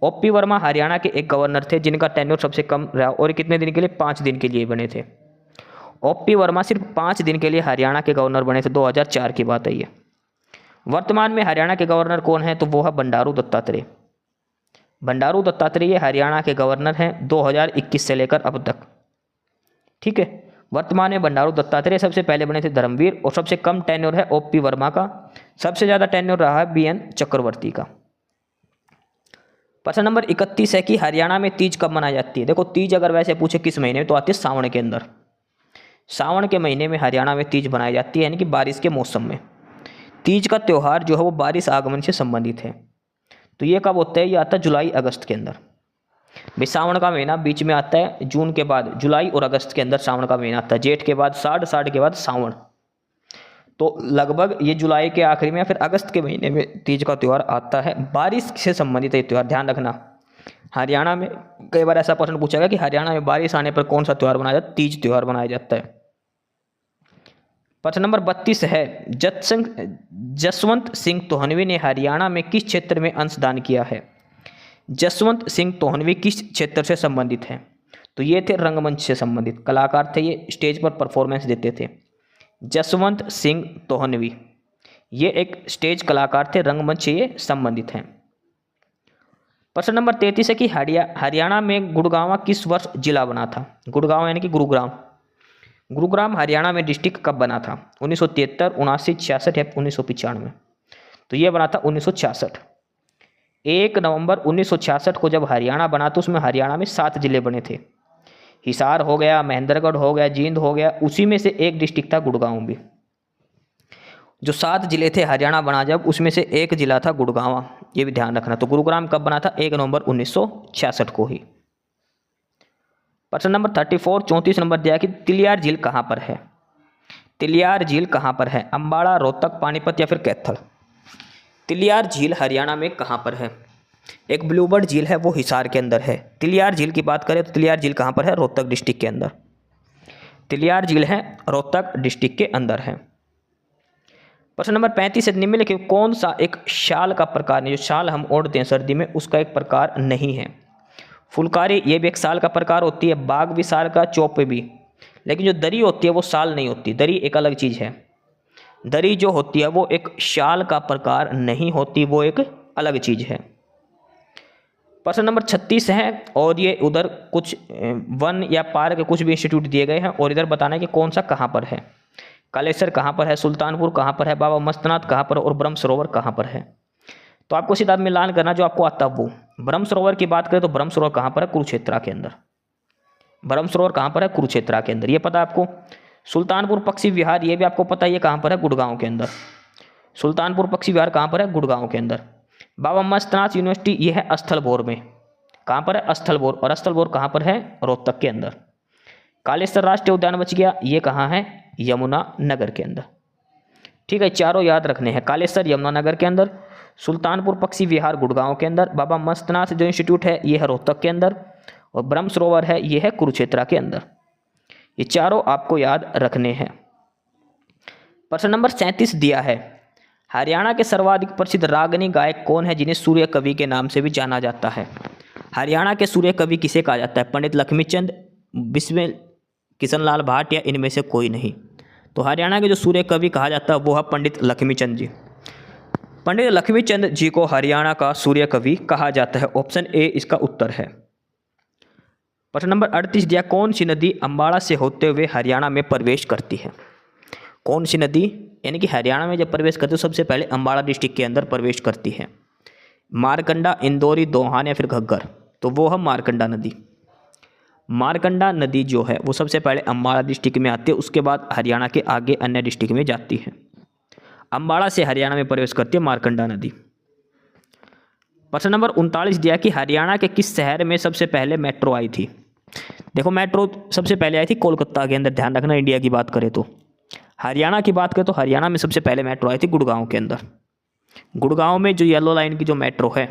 ओपी वर्मा हरियाणा के एक गवर्नर थे जिनका टेन्योर सबसे कम रहा, और कितने दिन के लिए, 5 दिन के लिए बने थे। ओपी वर्मा सिर्फ 5 दिन के लिए हरियाणा के गवर्नर बने थे, 2004 की बात है ये। वर्तमान में हरियाणा के गवर्नर कौन है, तो वो है बंडारू दत्तात्रेय। बंडारू दत्तात्रेय हरियाणा के गवर्नर हैं 2021 से लेकर अब तक, ठीक है। वर्तमान में बंडारू दत्तात्रेय सबसे पहले बने थे धर्मवीर, और सबसे कम टेन्योर है ओपी वर्मा का, सबसे ज़्यादा टेन्योर रहा है बीएन चक्रवर्ती का। प्रश्न नंबर 31 है कि हरियाणा में तीज कब मनाई जाती है। देखो तीज अगर वैसे पूछे किस महीने में तो आती है सावन के अंदर। सावन के महीने में हरियाणा में तीज मनाई जाती है, यानी कि बारिश के मौसम में। तीज का त्यौहार जो है वो बारिश आगमन से संबंधित है। तो ये कब होता है, ये आता है जुलाई अगस्त के अंदर। भाई सावन का महीना बीच में आता है, जून के बाद जुलाई और अगस्त के अंदर सावन का महीना आता है, जेठ के बाद साढ़, साढ़ के बाद सावन। तो लगभग ये जुलाई के आखिरी में या फिर अगस्त के महीने में तीज का त्यौहार आता है। बारिश से संबंधित है त्यौहार, ध्यान रखना। हरियाणा में कई बार ऐसा प्रश्न पूछा गया कि हरियाणा में बारिश आने पर कौन सा त्यौहार मनाया जाता है, तीज त्यौहार मनाया जाता है। प्रश्न नंबर 32 है जसवंत सिंह तोहनवी ने हरियाणा में किस क्षेत्र में अंशदान किया है। जसवंत सिंह तोहनवी किस क्षेत्र से संबंधित हैं। तो ये थे रंगमंच से संबंधित कलाकार थे, ये स्टेज पर परफॉर्मेंस देते थे। जसवंत सिंह तोहनवी ये एक स्टेज कलाकार थे, रंगमंच से ये संबंधित हैं। प्रश्न नंबर 33 है कि हरियाणा में गुड़गांव किस वर्ष जिला बना था। गुड़गांव यानी कि गुरुग्राम। गुरुग्राम हरियाणा में डिस्ट्रिक्ट कब बना था, 1973, 79, 66 या 1995। तो ये बना था 1966। 1 नवंबर 1966 को जब हरियाणा बना तो उसमें हरियाणा में 7 जिले बने थे। हिसार हो गया, महेंद्रगढ़ हो गया, जींद हो गया, उसी में से एक डिस्ट्रिक्ट था गुड़गांव भी। जो 7 जिले थे हरियाणा बना जब, उसमें से एक जिला था गुड़गांव, ये भी ध्यान रखना। तो गुरुग्राम कब बना था, 1 नवंबर 1966 को ही। प्रश्न नंबर 34 34 नंबर दिया कि तिलियार झील कहाँ पर है। तिलियार झील कहाँ पर है, अम्बाड़ा, रोहतक, पानीपत या फिर कैथल। तिलियार झील हरियाणा में कहाँ पर है। एक ब्लूबर्ड झील है वो हिसार के अंदर है। तिलियार झील की बात करें तो तिलियार झील कहाँ पर है, रोहतक डिस्ट्रिक्ट के अंदर। तिलियार झील है रोहतक डिस्ट्रिक्ट के अंदर है। प्रश्न नंबर 35 है निम्नलिखित कौन सा एक शाल का प्रकार नहीं, जो शाल हम ओढ़ते हैं सर्दी में उसका एक प्रकार नहीं है। फुलकारी ये भी एक शाल का प्रकार होती है, बाग भी शाल का, चौपे भी। लेकिन जो दरी होती है वो शाल नहीं होती, दरी एक अलग चीज़ है। दरी जो होती है वो एक शाल का प्रकार नहीं होती, वो एक अलग चीज़ है। प्रश्न नंबर 36 है और ये उधर कुछ वन या पार्क कुछ भी इंस्टीट्यूट दिए गए हैं और इधर बताना है कि कौन सा कहाँ पर है। कालेसर कहाँ पर है, सुल्तानपुर कहाँ पर है, बाबा मस्तनाथ कहाँ पर और ब्रह्म सरोवर कहाँ पर है। तो आपको सीधा मिलान करना जो आपको आता है वो। ब्रह्म सरोवर की बात करें तो ब्रह्म सरोवर कहाँ पर है, कुरुक्षेत्र के अंदर। ब्रह्म सरोवर कहाँ पर है, कुरुक्षेत्र के अंदर, ये पता है आपको। सुल्तानपुर पक्षी विहार ये भी आपको पता है, ये कहाँ पर है, गुड़गांव के अंदर। सुल्तानपुर पक्षी विहार कहाँ पर है, गुड़गांव के अंदर। बाबा मस्तनाथ यूनिवर्सिटी ये है स्थलभोर में, कहाँ पर है, स्थलभोर, और स्थलभोर कहाँ पर है, रोहतक के अंदर। कालेश्वर राष्ट्रीय उद्यान बच गया, ये कहाँ है, यमुना नगर के अंदर। ठीक है, चारों याद रखने हैं, कालेश्वर यमुना नगर के अंदर, सुल्तानपुर पक्षी विहार गुड़गांव के अंदर, बाबा मस्तनाथ जो इंस्टीट्यूट है ये है रोहतक के अंदर, और ब्रह्म सरोवर है ये है कुरुक्षेत्र के अंदर। ये चारों आपको याद रखने हैं। प्रश्न नंबर 37 दिया है हरियाणा के सर्वाधिक प्रसिद्ध रागनी गायक कौन है जिन्हें सूर्य कवि के नाम से भी जाना जाता है। हरियाणा के सूर्य कवि किसे कहा जाता है, पंडित लक्ष्मीचंद, बिस्मिल किशन लाल भाट या इनमें से कोई नहीं। तो हरियाणा के जो सूर्य कवि कहा जाता है वो है पंडित लक्ष्मीचंद जी। पंडित लक्ष्मीचंद जी को हरियाणा का सूर्य कवि कहा जाता है, ऑप्शन ए इसका उत्तर है। प्रश्न नंबर 38 दिया कौन सी नदी अम्बाड़ा से होते हुए हरियाणा में प्रवेश करती है। कौन सी नदी यानी कि हरियाणा में जब प्रवेश करती है सबसे पहले अम्बाड़ा डिस्ट्रिक्ट के अंदर प्रवेश करती है। मारकंडा, इंदौरी, दोहान या फिर घग्गर। तो वो है मारकंडा नदी। मारकंडा नदी जो है वो सबसे पहले अम्बाड़ा डिस्ट्रिक्ट में आती है, उसके बाद हरियाणा के आगे अन्य डिस्ट्रिक्ट में जाती है। अम्बाड़ा से हरियाणा में प्रवेश करती है मारकंडा नदी। प्रश्न नंबर 39 दिया कि हरियाणा के किस शहर में सबसे पहले मेट्रो आई थी। देखो मेट्रो सबसे पहले आई थी कोलकाता के अंदर, ध्यान रखना। इंडिया की बात करें तो, हरियाणा की बात करें तो हरियाणा में सबसे पहले मेट्रो आई थी गुड़गांव के अंदर। गुड़गांव में जो येलो लाइन की जो मेट्रो है,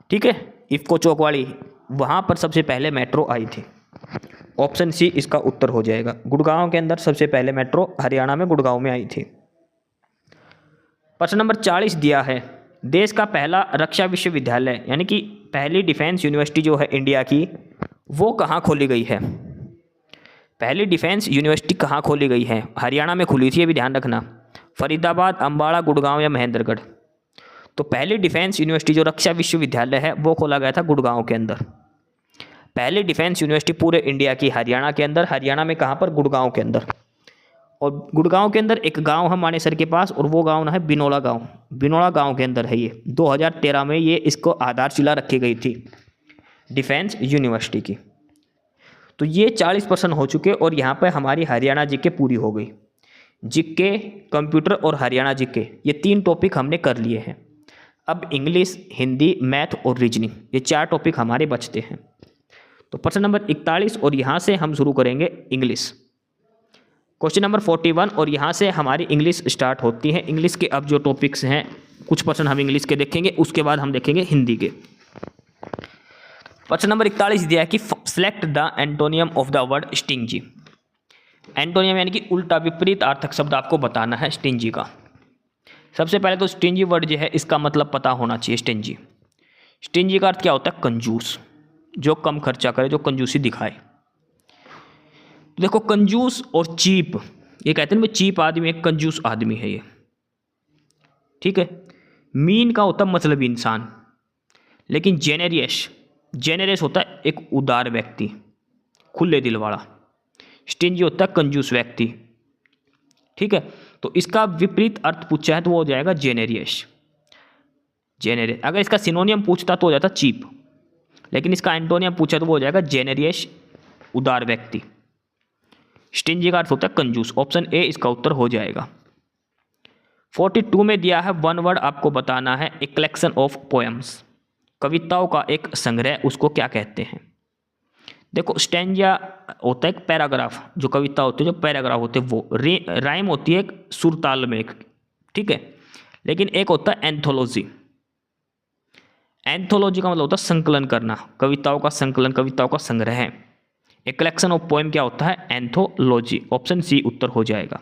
ठीक है, इफ्को चौक वाली, वहाँ पर सबसे पहले मेट्रो आई थी। ऑप्शन सी इसका उत्तर हो जाएगा। गुड़गांव के अंदर सबसे पहले मेट्रो हरियाणा में गुड़गांव में आई थी। प्रश्न नंबर 40 दिया है देश का पहला रक्षा विश्वविद्यालय यानी कि पहली डिफेंस यूनिवर्सिटी जो है इंडिया की, वो कहाँ खोली गई है। पहली डिफेंस यूनिवर्सिटी कहाँ खोली गई है, हरियाणा में खुली थी, ये भी ध्यान रखना। फरीदाबाद, अम्बाड़ा, गुड़गांव या महेंद्रगढ़। तो पहली डिफेंस यूनिवर्सिटी जो रक्षा विश्वविद्यालय है वो खोला गया था गुड़गांव के अंदर। पहली डिफेंस यूनिवर्सिटी पूरे इंडिया की हरियाणा के अंदर, हरियाणा में कहाँ पर, गुड़गांव के अंदर। और गुड़गांव के अंदर एक गांव है मानेसर के पास, और वो गांव ना है बिनोला गांव। बिनोला गांव के अंदर है ये। 2013 में ये इसको आधारशिला रखी गई थी डिफेंस यूनिवर्सिटी की। तो ये 40% हो चुके और यहाँ पर हमारी हरियाणा जीके पूरी हो गई। जीके, कंप्यूटर और हरियाणा जीके, ये 3 टॉपिक हमने कर लिए हैं। अब इंग्लिश, हिंदी, मैथ और रीजनिंग, ये 4 टॉपिक हमारे बचते हैं। तो प्रश्न नंबर 41, और यहाँ से हम शुरू करेंगे इंग्लिश। क्वेश्चन नंबर 41, और यहाँ से हमारी इंग्लिश स्टार्ट होती है। इंग्लिश के अब जो टॉपिक्स हैं, कुछ प्रश्न हम इंग्लिश के देखेंगे, उसके बाद हम देखेंगे हिंदी के। प्रश्न नंबर 41 दिया है कि select the antonym of the word stingy. Antonym यानी कि उल्टा विपरीत अर्थक शब्द आपको बताना है स्टिंजी का। सबसे पहले तो स्टिंजी वर्ड जो है इसका मतलब पता होना चाहिए। स्टिंजी, स्टिंजी का अर्थ क्या होता है? कंजूस, जो कम खर्चा करे, जो कंजूसी दिखाए। देखो, कंजूस और चीप, ये कहते हैं ना, चीप आदमी एक कंजूस आदमी है ये, ठीक है। मीन का होता है मतलब इंसान, लेकिन जेनेरियस, जेनेरियस होता है एक उदार व्यक्ति, खुले दिल वाला। स्टिंजी होता है कंजूस व्यक्ति, ठीक है। तो इसका विपरीत अर्थ पूछा है तो वो हो जाएगा जेनेरियस। जेनेरियस, अगर इसका सिनोनियम पूछता तो हो जाता चीप, लेकिन इसका एंटोनियम पूछा तो वो हो जाएगा जेनेरियस, उदार व्यक्ति। स्टिंजी का अर्थ होता है कंजूस। ऑप्शन ए इसका उत्तर हो जाएगा। 42 में दिया है 1 वर्ड आपको बताना है। ए कलेक्शन ऑफ पोएम्स, कविताओं का एक संग्रह, उसको क्या कहते हैं? देखो, स्टैंजा होता है एक पैराग्राफ, जो कविता होती है, जो पैराग्राफ होते हैं वो। राइम होती है एक सुरताल में एक, ठीक है। लेकिन एक होता है एंथोलॉजी। एंथोलॉजी का मतलब होता है संकलन करना, कविताओं का संकलन, कविताओं का संग्रह। एक कलेक्शन ऑफ पोएम क्या होता है? एंथोलॉजी। ऑप्शन सी उत्तर हो जाएगा।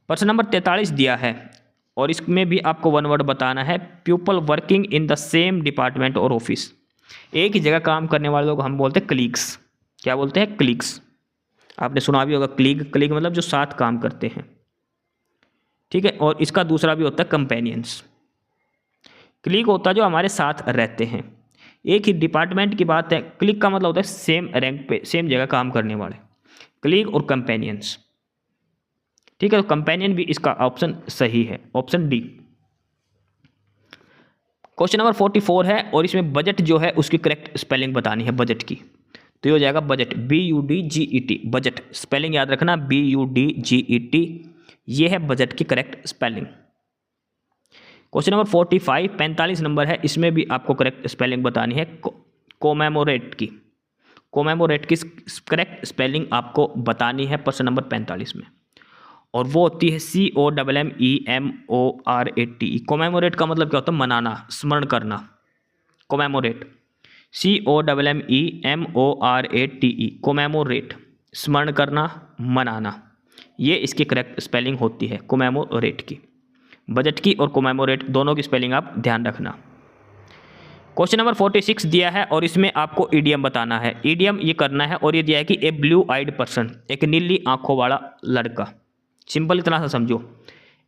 प्रश्न नंबर 43 दिया है और इसमें भी आपको 1 वर्ड बताना है। People working in the same department और ऑफिस, एक ही जगह काम करने वाले लोग हम बोलते हैं क्लीग्स। क्या बोलते हैं? क्लीग्स। आपने सुना भी होगा क्लीग, क्लीग मतलब जो साथ काम करते हैं, ठीक है। और इसका दूसरा भी होता है कंपेनियंस। क्लीग होता है जो हमारे साथ रहते हैं, एक ही डिपार्टमेंट की बात है। क्लीग का मतलब होता है सेम रैंक पे, सेम जगह काम करने वाले, क्लीग और कंपेनियंस, ठीक है। तो कंपेनियन भी इसका ऑप्शन सही है, ऑप्शन डी। क्वेश्चन नंबर 44 है और इसमें बजट जो है उसकी करेक्ट स्पेलिंग बतानी है बजट की। तो ये हो जाएगा बजट, BUDGET, बजट। स्पेलिंग याद रखना, BUDGET, ये है बजट की correct spelling. Question number 45 number है, इसमें भी आपको करेक्ट स्पेलिंग बतानी है कोमेमोरेट की। कोमेमोरेट की करेक्ट स्पेलिंग आपको बतानी है प्रश्न नंबर 45 में, और वो होती है COMMEMORATE। कोमेमोरेट का मतलब क्या होता है? मनाना, स्मरण करना। कोमेमोरेट, COMMEMORATE, कोमेमोरेट, स्मरण करना, मनाना। ये इसकी करेक्ट स्पेलिंग होती है कोमेमोरेट की। बजट की और कोमेमोरेट दोनों की स्पेलिंग आप ध्यान रखना। क्वेश्चन नंबर 46 दिया है और इसमें आपको ईडियम बताना है। ईडियम ये करना है और ये दिया है कि ए ब्लू आइड पर्सन, एक नीली आंखों वाला लड़का। सिंपल इतना सा समझो,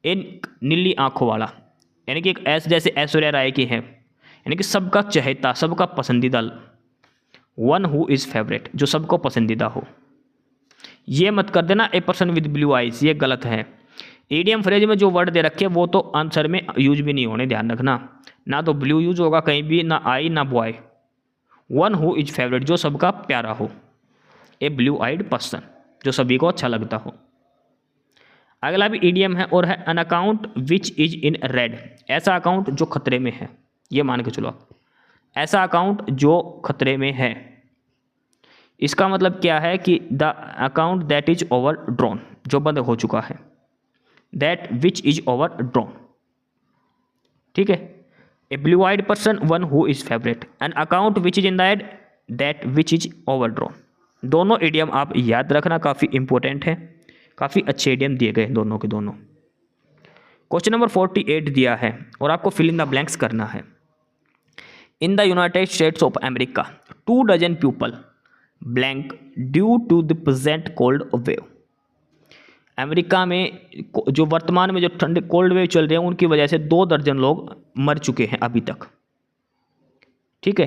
इन नीली आंखों वाला यानी कि एक ऐस जैसे ऐश्वर्या राय की है, यानी कि सबका चहेता, सबका पसंदीदा। वन हु इज़ फेवरेट, जो सबको पसंदीदा हो। ये मत कर देना a person with blue eyes, ये गलत है। ईडियम फ्रेज में जो वर्ड दे रखे वो तो आंसर में यूज भी नहीं होने, ध्यान रखना। ना तो ब्लू यूज होगा कहीं भी, ना आई ना boy. One who is favourite, जो सबका प्यारा हो। ए ब्लू आइड पर्सन, जो सभी को अच्छा लगता हो। अगला भी ईडियम है और है N account which is in red, ऐसा अकाउंट जो खतरे में है। ये मान के चलो, ऐसा अकाउंट जो खतरे में है। इसका मतलब क्या है कि the account that is overdrawn, जो बंद हो चुका है। That which is overdrawn, ठीक है। A blue eyed person, one who is favourite, an account which is in that, that which is overdrawn. दोनों इडियम आप याद रखना, काफ़ी इंपॉर्टेंट है, काफ़ी अच्छे इडियम दिए गए दोनों के दोनों। क्वेश्चन नंबर 48 दिया है और आपको फिल इन द ब्लैंक्स करना है। In the United States of America 2 dozen people blank due to the present cold wave. America में जो वर्तमान में जो ठंडे कोल्ड वेव चल रहे हैं उनकी वजह से 2 दर्जन लोग मर चुके हैं अभी तक, ठीक है।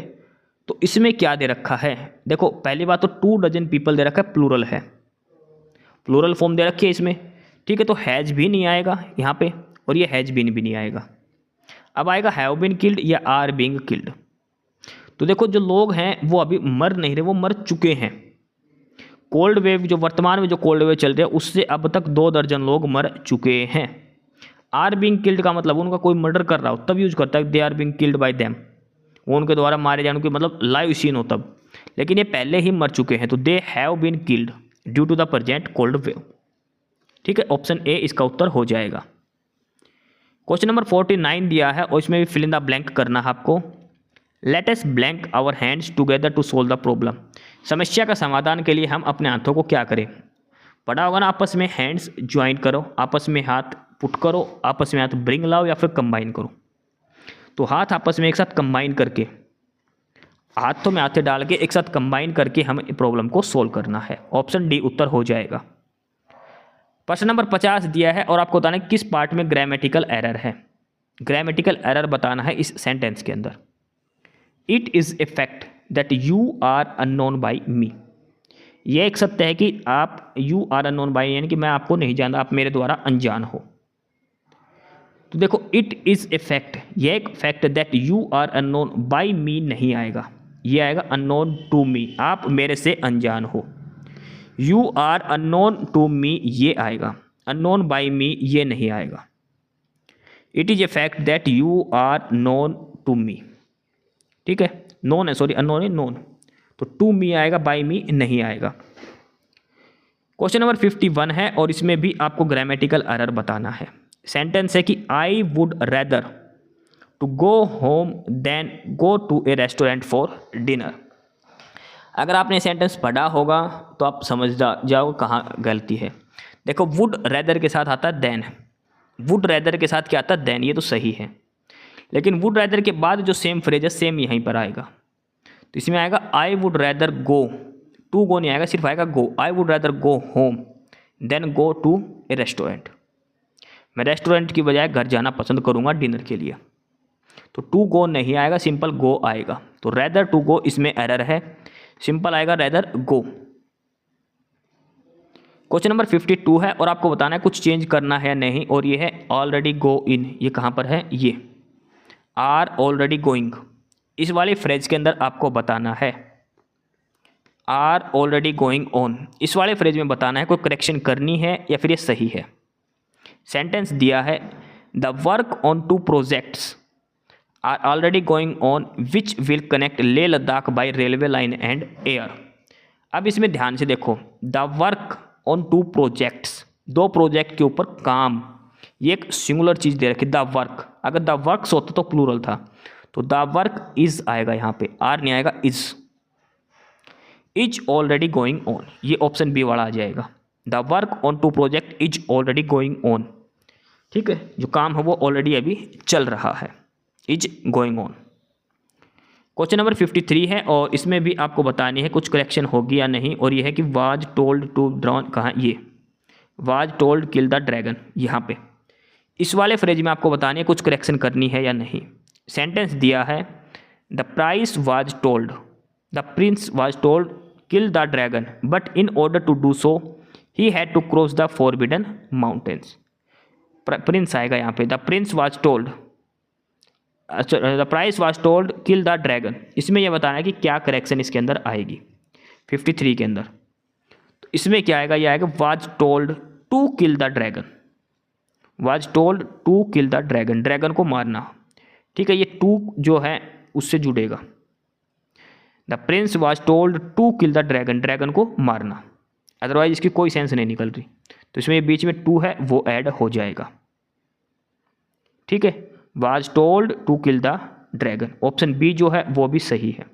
तो इसमें क्या दे रखा है, देखो पहली बात तो 2 डजन पीपल दे रखा है, प्लूरल है, प्लूरल फॉर्म दे रखी है इसमें, ठीक है। तो हैज भी नहीं आएगा यहाँ पे, और ये हैज बीन भी नहीं आएगा। अब आएगा हैव बीन किल्ड या आर बीइंग किल्ड। तो देखो जो लोग हैं वो अभी मर नहीं रहे, वो मर चुके हैं। कोल्ड वेव जो वर्तमान में जो कोल्ड वेव चल रही है उससे अब तक 2 दर्जन लोग मर चुके हैं। आर बीइंग किल्ड का मतलब उनका कोई मर्डर कर रहा हो तब यूज करता है, they are being killed by them, वो उनके द्वारा मारे जाने की मतलब लाइव सीन हो तब, लेकिन ये पहले ही मर चुके हैं, तो they have been killed due to the present cold wave, ठीक है। ऑप्शन ए इसका उत्तर हो जाएगा। क्वेश्चन नंबर 49 दिया है और इसमें भी फिल इन द ब्लैंक करना है आपको। Let us blank our hands together to solve the problem. समस्या का समाधान के लिए हम अपने हाथों को क्या करें, पढ़ा होगा ना, आपस में हैंड्स ज्वाइन करो, आपस में हाथ पुट करो, आपस में हाथ ब्रिंग लाओ या फिर कंबाइन करो। तो हाथ आपस में एक साथ कंबाइन करके, हाथों में हाथ डाल के एक साथ कंबाइन करके हमें प्रॉब्लम को सोल्व करना है। ऑप्शन डी उत्तर हो जाएगा। प्रश्न नंबर 50 दिया है और आपको बताना है किस पार्ट में ग्रामेटिकल एरर है। ग्रामेटिकल एरर बताना है इस सेंटेंस के अंदर। It is a fact that you are unknown by me. यह एक सत्य है कि आप यू आर अननोन बाई, यानी कि मैं आपको नहीं जानता, आप मेरे द्वारा अनजान हो। तो देखो इट इज़ ए फैक्ट, यह एक fact that you are unknown by me नहीं आएगा, ये आएगा अननोन टू मी, आप मेरे से अनजान हो। You are unknown to me ये आएगा, अननोन बाई मी ये नहीं आएगा। It is a fact that you are known to me, ठीक है, नोन है, सॉरी अननोन है, नोन, तो टू मी आएगा, बाई मी नहीं आएगा। क्वेश्चन नंबर 51 है और इसमें भी आपको ग्रामेटिकल एरर बताना है। सेंटेंस है कि I would rather to go home than go to a restaurant for dinner. अगर आपने सेंटेंस पढ़ा होगा तो आप समझ जाओ कहाँ गलती है। देखो वुड रेदर के साथ आता है देन, वुड रेदर के साथ क्या आता है देन, ये तो सही है, लेकिन वुड रेदर के बाद जो सेम फ्रेज है सेम यहीं पर आएगा। तो इसमें आएगा I would rather go, to go नहीं आएगा, सिर्फ आएगा go. I would rather go home than go to a restaurant. मैं रेस्टोरेंट की बजाय घर जाना पसंद करूँगा डिनर के लिए, तो टू गो नहीं आएगा, सिंपल गो आएगा। तो रेदर टू गो इसमें एरर है, सिंपल आएगा रेदर गो। क्वेश्चन नंबर 52 है और आपको बताना है कुछ चेंज करना है या नहीं, और ये है ऑलरेडी गो इन। ये कहाँ पर है, ये आर ऑलरेडी गोइंग, इस वाली फ्रेज के अंदर आपको बताना है आर ऑलरेडी गोइंग ऑन, इस वाले फ्रेज में बताना है कोई करेक्शन करनी है या फिर ये सही है। सेंटेंस दिया है the work on 2 projects are already going on which will connect Leh Ladakh by railway line and air. अब इसमें ध्यान से देखो, the work on 2 projects, 2 project के ऊपर काम, ये एक सिंगुलर चीज़ दे रखी, द वर्क। अगर द वर्क्स होता तो प्लूरल था, तो द वर्क इज आएगा, यहाँ पे आर नहीं आएगा, इज ऑलरेडी गोइंग ऑन, ये ऑप्शन बी वाला आ जाएगा। The work on 2 project is already going on, ठीक है, जो काम है वो ऑलरेडी अभी चल रहा है, is going on. Question number 53 है और इसमें भी आपको बतानी है कुछ करेक्शन होगी या नहीं, और ये है कि वाज टोल्ड टू ड्रॉन, कहाँ, ये was told kill the dragon, यहाँ पे इस वाले फ्रेज में आपको बतानी है कुछ करेक्शन करनी है या नहीं। सेंटेंस दिया है the price was told, the prince was told kill the dragon but in order to do so he had to cross the forbidden mountains. Prince आएगा यहाँ पे, the prince was told, the price was told kill the dragon. इसमें यह बताना है कि क्या correction इसके अंदर आएगी 53 के अंदर। तो इसमें क्या आएगा, यह आएगा was told to kill the dragon, was told to kill the dragon, dragon को मारना, ठीक है, ये टू जो है उससे जुड़ेगा। The prince was told to kill the dragon, dragon को मारना, अदरवाइज इसकी कोई सेंस नहीं निकल रही, तो इसमें ये बीच में टू है वो ऐड हो जाएगा, ठीक है। Was told to kill the dragon, option B जो है वो भी सही है,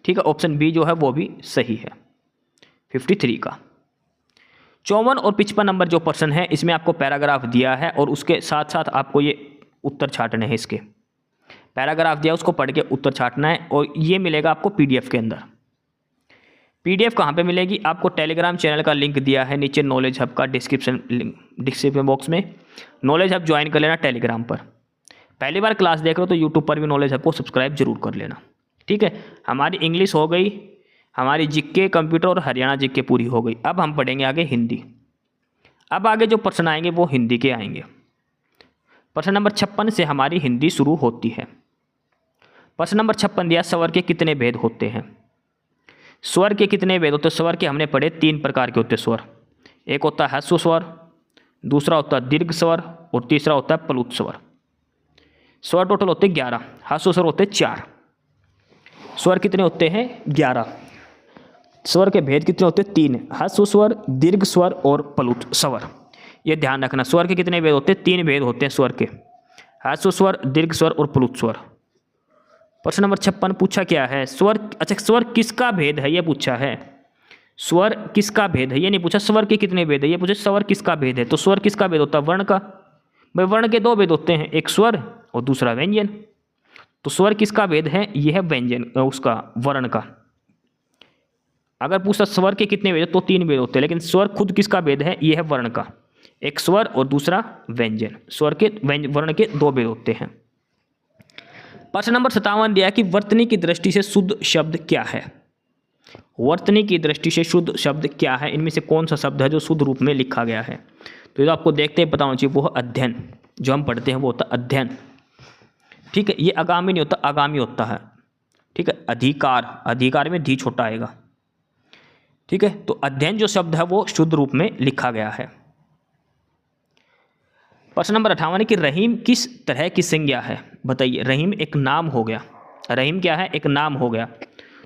ठीक है, ऑप्शन बी जो है वो भी सही है 53 का। 54 और 55 नंबर जो प्रश्न है इसमें आपको पैराग्राफ दिया है और उसके साथ साथ आपको ये उत्तर छाटने हैं। इसके पैराग्राफ दिया उसको पढ़ के उत्तर छाटना है और ये मिलेगा आपको पीडीएफ के अंदर। पीडीएफ कहाँ पे मिलेगी, आपको टेलीग्राम चैनल का लिंक दिया है नीचे नॉलेज हब का डिस्क्रिप्शन बॉक्स में। नॉलेज हब ज्वाइन कर लेना टेलीग्राम पर। पहली बार क्लास देख रहे हो तो यूट्यूब पर भी नॉलेज हब को सब्सक्राइब जरूर कर लेना। ठीक है, हमारी इंग्लिश हो गई, हमारी जीके, कंप्यूटर और हरियाणा जीके पूरी हो गई। अब हम पढ़ेंगे आगे हिंदी। अब आगे जो प्रश्न आएंगे वो हिंदी के आएंगे। प्रश्न नंबर 56 से हमारी हिंदी शुरू होती है। प्रश्न नंबर 56 दिया, स्वर के कितने भेद होते हैं। स्वर के कितने भेद होते हैं? स्वर के हमने पढ़े 3 प्रकार के होते हैं स्वर। एक होता है ह्रस्व स्वर, दूसरा होता है दीर्घ स्वर और तीसरा होता है प्लुत स्वर। स्वर टोटल होते हैं 11, ह्रस्व स्वर होते हैं 4। स्वर कितने होते हैं? 11। स्वर के भेद कितने होते हैं? 3, ह्रस्व स्वर, दीर्घ स्वर और प्लुत स्वर। ये ध्यान रखना, स्वर के कितने भेद होते हैं? 3 भेद होते हैं स्वर के, ह्रस्व स्वर, दीर्घ स्वर और प्लुत स्वर। प्रश्न नंबर 56 पूछा क्या है? स्वर, अच्छा स्वर किसका भेद है ये पूछा है। स्वर किसका भेद है ये नहीं पूछा, स्वर के कितने भेद है ये पूछा, स्वर किसका भेद है। तो स्वर किसका भेद होता है? वर्ण का। भाई वर्ण के 2 भेद होते हैं, एक स्वर और दूसरा व्यंजन। तो स्वर किसका भेद है? यह है व्यंजन उसका, वर्ण का। अगर पूछा स्वर के कितने भेद तो 3 भेद होते हैं, लेकिन स्वर खुद किसका भेद है? यह है वर्ण का, एक स्वर और दूसरा व्यंजन। स्वर के वर्ण के 2 भेद होते हैं। प्रश्न नंबर 57 दिया कि वर्तनी की दृष्टि से शुद्ध शब्द क्या है। वर्तनी की दृष्टि से शुद्ध शब्द क्या है? इनमें से कौन सा शब्द है जो शुद्ध रूप में लिखा गया है? तो ये तो आपको देखते ही पता होना चाहिए, वो अध्ययन। जो हम पढ़ते हैं वो होता है अध्ययन। ठीक है, ये आगामी नहीं होता, आगामी होता है। ठीक है, अधिकार, अधिकार में धी छोटा आएगा। ठीक है, तो अध्ययन जो शब्द है वो शुद्ध रूप में लिखा गया है। प्रश्न नंबर 58 कि रहीम किस तरह की संज्ञा है? बताइए। रहीम एक नाम हो गया। रहीम क्या है? एक नाम हो गया।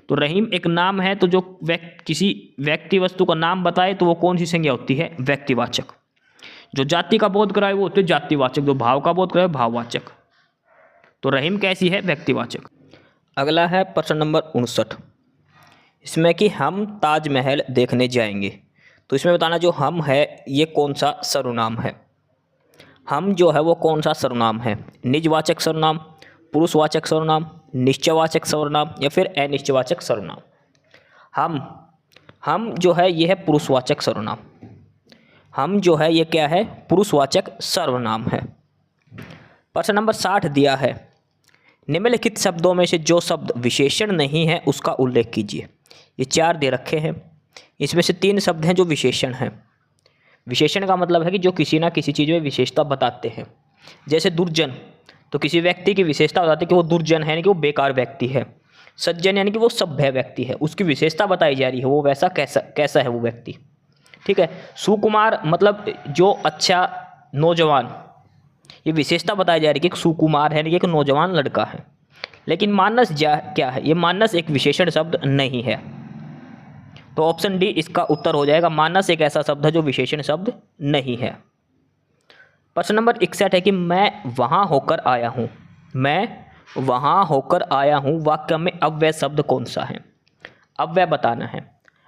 तो रहीम एक नाम है, तो जो किसी व्यक्ति वस्तु का नाम बताए तो वो कौन सी संज्ञा होती है? व्यक्तिवाचक। जो जाति का बोध कराए वो होते हैं जातिवाचक, जो भाव का बोध कराए भाववाचक। तो रहीम कैसी है? व्यक्तिवाचक। अगला है प्रश्न नंबर 59, इसमें कि हम ताजमहल देखने जाएंगे। तो इसमें बताना जो हम है ये कौन सा सर्वनाम है। हम जो है वो कौन सा सर्वनाम है? निजवाचक सर्वनाम, पुरुषवाचक सर्वनाम, निश्चयवाचक सर्वनाम या फिर अनिश्चयवाचक सर्वनाम। हम जो है ये है पुरुषवाचक सर्वनाम। हम जो है ये क्या है? पुरुषवाचक सर्वनाम है। प्रश्न नंबर 60 दिया है, निम्नलिखित शब्दों में से जो शब्द विशेषण नहीं है उसका उल्लेख कीजिए। ये 4 दे रखे हैं, इसमें से 3 शब्द हैं जो विशेषण हैं। विशेषण का मतलब है कि जो किसी ना किसी चीज़ में विशेषता बताते हैं। जैसे दुर्जन, तो किसी व्यक्ति की विशेषता बताते हैं कि वो दुर्जन है, यानी कि वो बेकार व्यक्ति है। सज्जन यानी कि वो सभ्य व्यक्ति है, उसकी विशेषता बताई जा रही है, वो वैसा कैसा है वो व्यक्ति। ठीक है, सुकुमार मतलब जो अच्छा नौजवान, ये विशेषता बताई जा रही है कि सुकुमार है, यानी कि एक नौजवान लड़का है। लेकिन मानस क्या है? ये मानस एक विशेषण शब्द नहीं है। तो ऑप्शन डी इसका उत्तर हो जाएगा। मानस एक ऐसा शब्द है जो विशेषण शब्द नहीं है। प्रश्न नंबर 61 है कि मैं वहाँ होकर आया हूँ। मैं वहाँ होकर आया हूँ वाक्य में अव्यय शब्द कौन सा है? अव्यय बताना है।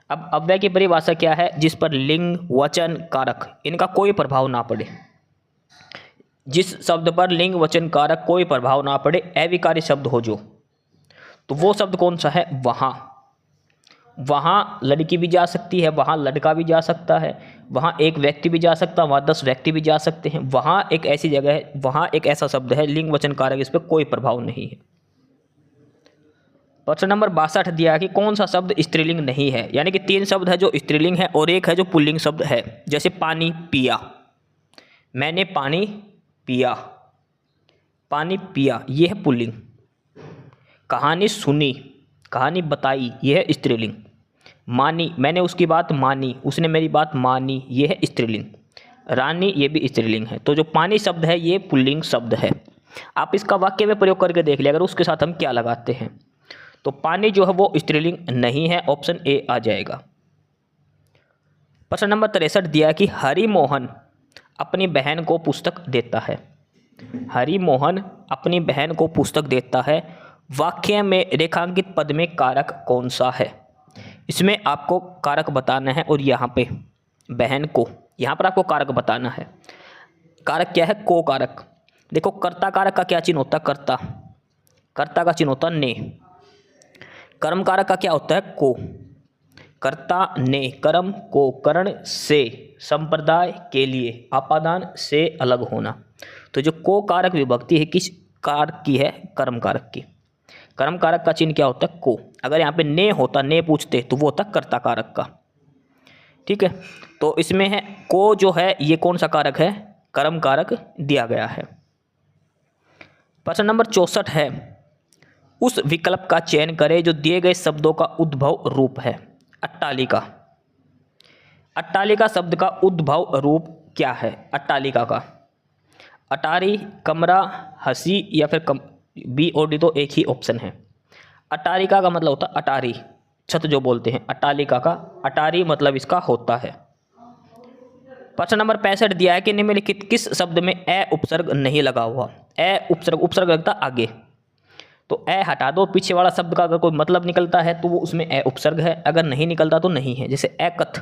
अब अव्यय की परिभाषा क्या है? जिस पर लिंग, वचन, कारक इनका कोई प्रभाव ना पड़े। जिस शब्द पर लिंग, वचन, कारक कोई प्रभाव ना पड़े, अविकारी शब्द हो जो, तो वो शब्द कौन सा है? वहाँ। वहाँ लड़की भी जा सकती है, वहाँ लड़का भी जा सकता है, वहाँ एक व्यक्ति भी जा सकता है, वहाँ 10 व्यक्ति भी जा सकते हैं। वहाँ एक ऐसी जगह है, वहाँ एक ऐसा शब्द है, लिंग, वचन, कारक इस पर कोई प्रभाव नहीं है। प्रश्न नंबर 62 दिया कि कौन सा शब्द स्त्रीलिंग नहीं है? यानी कि 3 शब्द है जो स्त्रीलिंग है और एक है जो पुल्लिंग शब्द है। जैसे पानी पिया, मैंने पानी पिया, पानी पिया, ये है पुल्लिंग। कहानी सुनी, कहानी बताई, ये है स्त्रीलिंग। मानी, मैंने उसकी बात मानी, उसने मेरी बात मानी, ये है स्त्रीलिंग। रानी, ये भी स्त्रीलिंग है। तो जो पानी शब्द है ये पुल्लिंग शब्द है। आप इसका वाक्य में प्रयोग करके देख लिया अगर उसके साथ हम क्या लगाते हैं। तो पानी जो है वो स्त्रीलिंग नहीं है, ऑप्शन ए आ जाएगा। प्रश्न नंबर 63 दिया कि हरिमोहन अपनी बहन को पुस्तक देता है। हरिमोहन अपनी बहन को पुस्तक देता है, वाक्य में रेखांकित पद में कारक कौन सा है? इसमें आपको कारक बताना है और यहाँ पे बहन को, यहाँ पर आपको कारक बताना है। कारक क्या है? को कारक। देखो कर्ता कारक का क्या चिन्ह होता है? कर्ता। कर्ता का चिन्ह होता है ने। कर्म कारक का क्या होता है? को। कर्ता ने, कर्म को, करण से, संप्रदाय के लिए, आपादान से अलग होना। तो जो को कारक विभक्ति है किस कारक की है, कर्म कारक की। कर्म कारक का चिन्ह क्या होता है? को। अगर यहाँ पे ने होता, ने पूछते तो वो होता कर्ता कारक का। ठीक है, तो इसमें है को जो है ये कौन सा कारक है? कर्म कारक दिया गया है। प्रश्न नंबर 64 है, उस विकल्प का चयन करें जो दिए गए शब्दों का उद्भव रूप है। अट्टालिका। अट्टालिका शब्द का उद्भव रूप क्या है? अट्टालिका का अटारी, कमरा, हंसी या फिर बी और डी तो एक ही ऑप्शन है। अटारिका का मतलब होता है अटारी, छत जो बोलते हैं। अट्टालिका का अटारी मतलब इसका होता है। प्रश्न नंबर 65 दिया है कि निम्नलिखित किस शब्द में ए उपसर्ग नहीं लगा हुआ? ए उपसर्ग, उपसर्ग लगता आगे, तो ए हटा दो, पीछे वाला शब्द का अगर कोई मतलब निकलता है तो वो उसमें ए उपसर्ग है, अगर नहीं निकलता तो नहीं है। जैसे एकथ,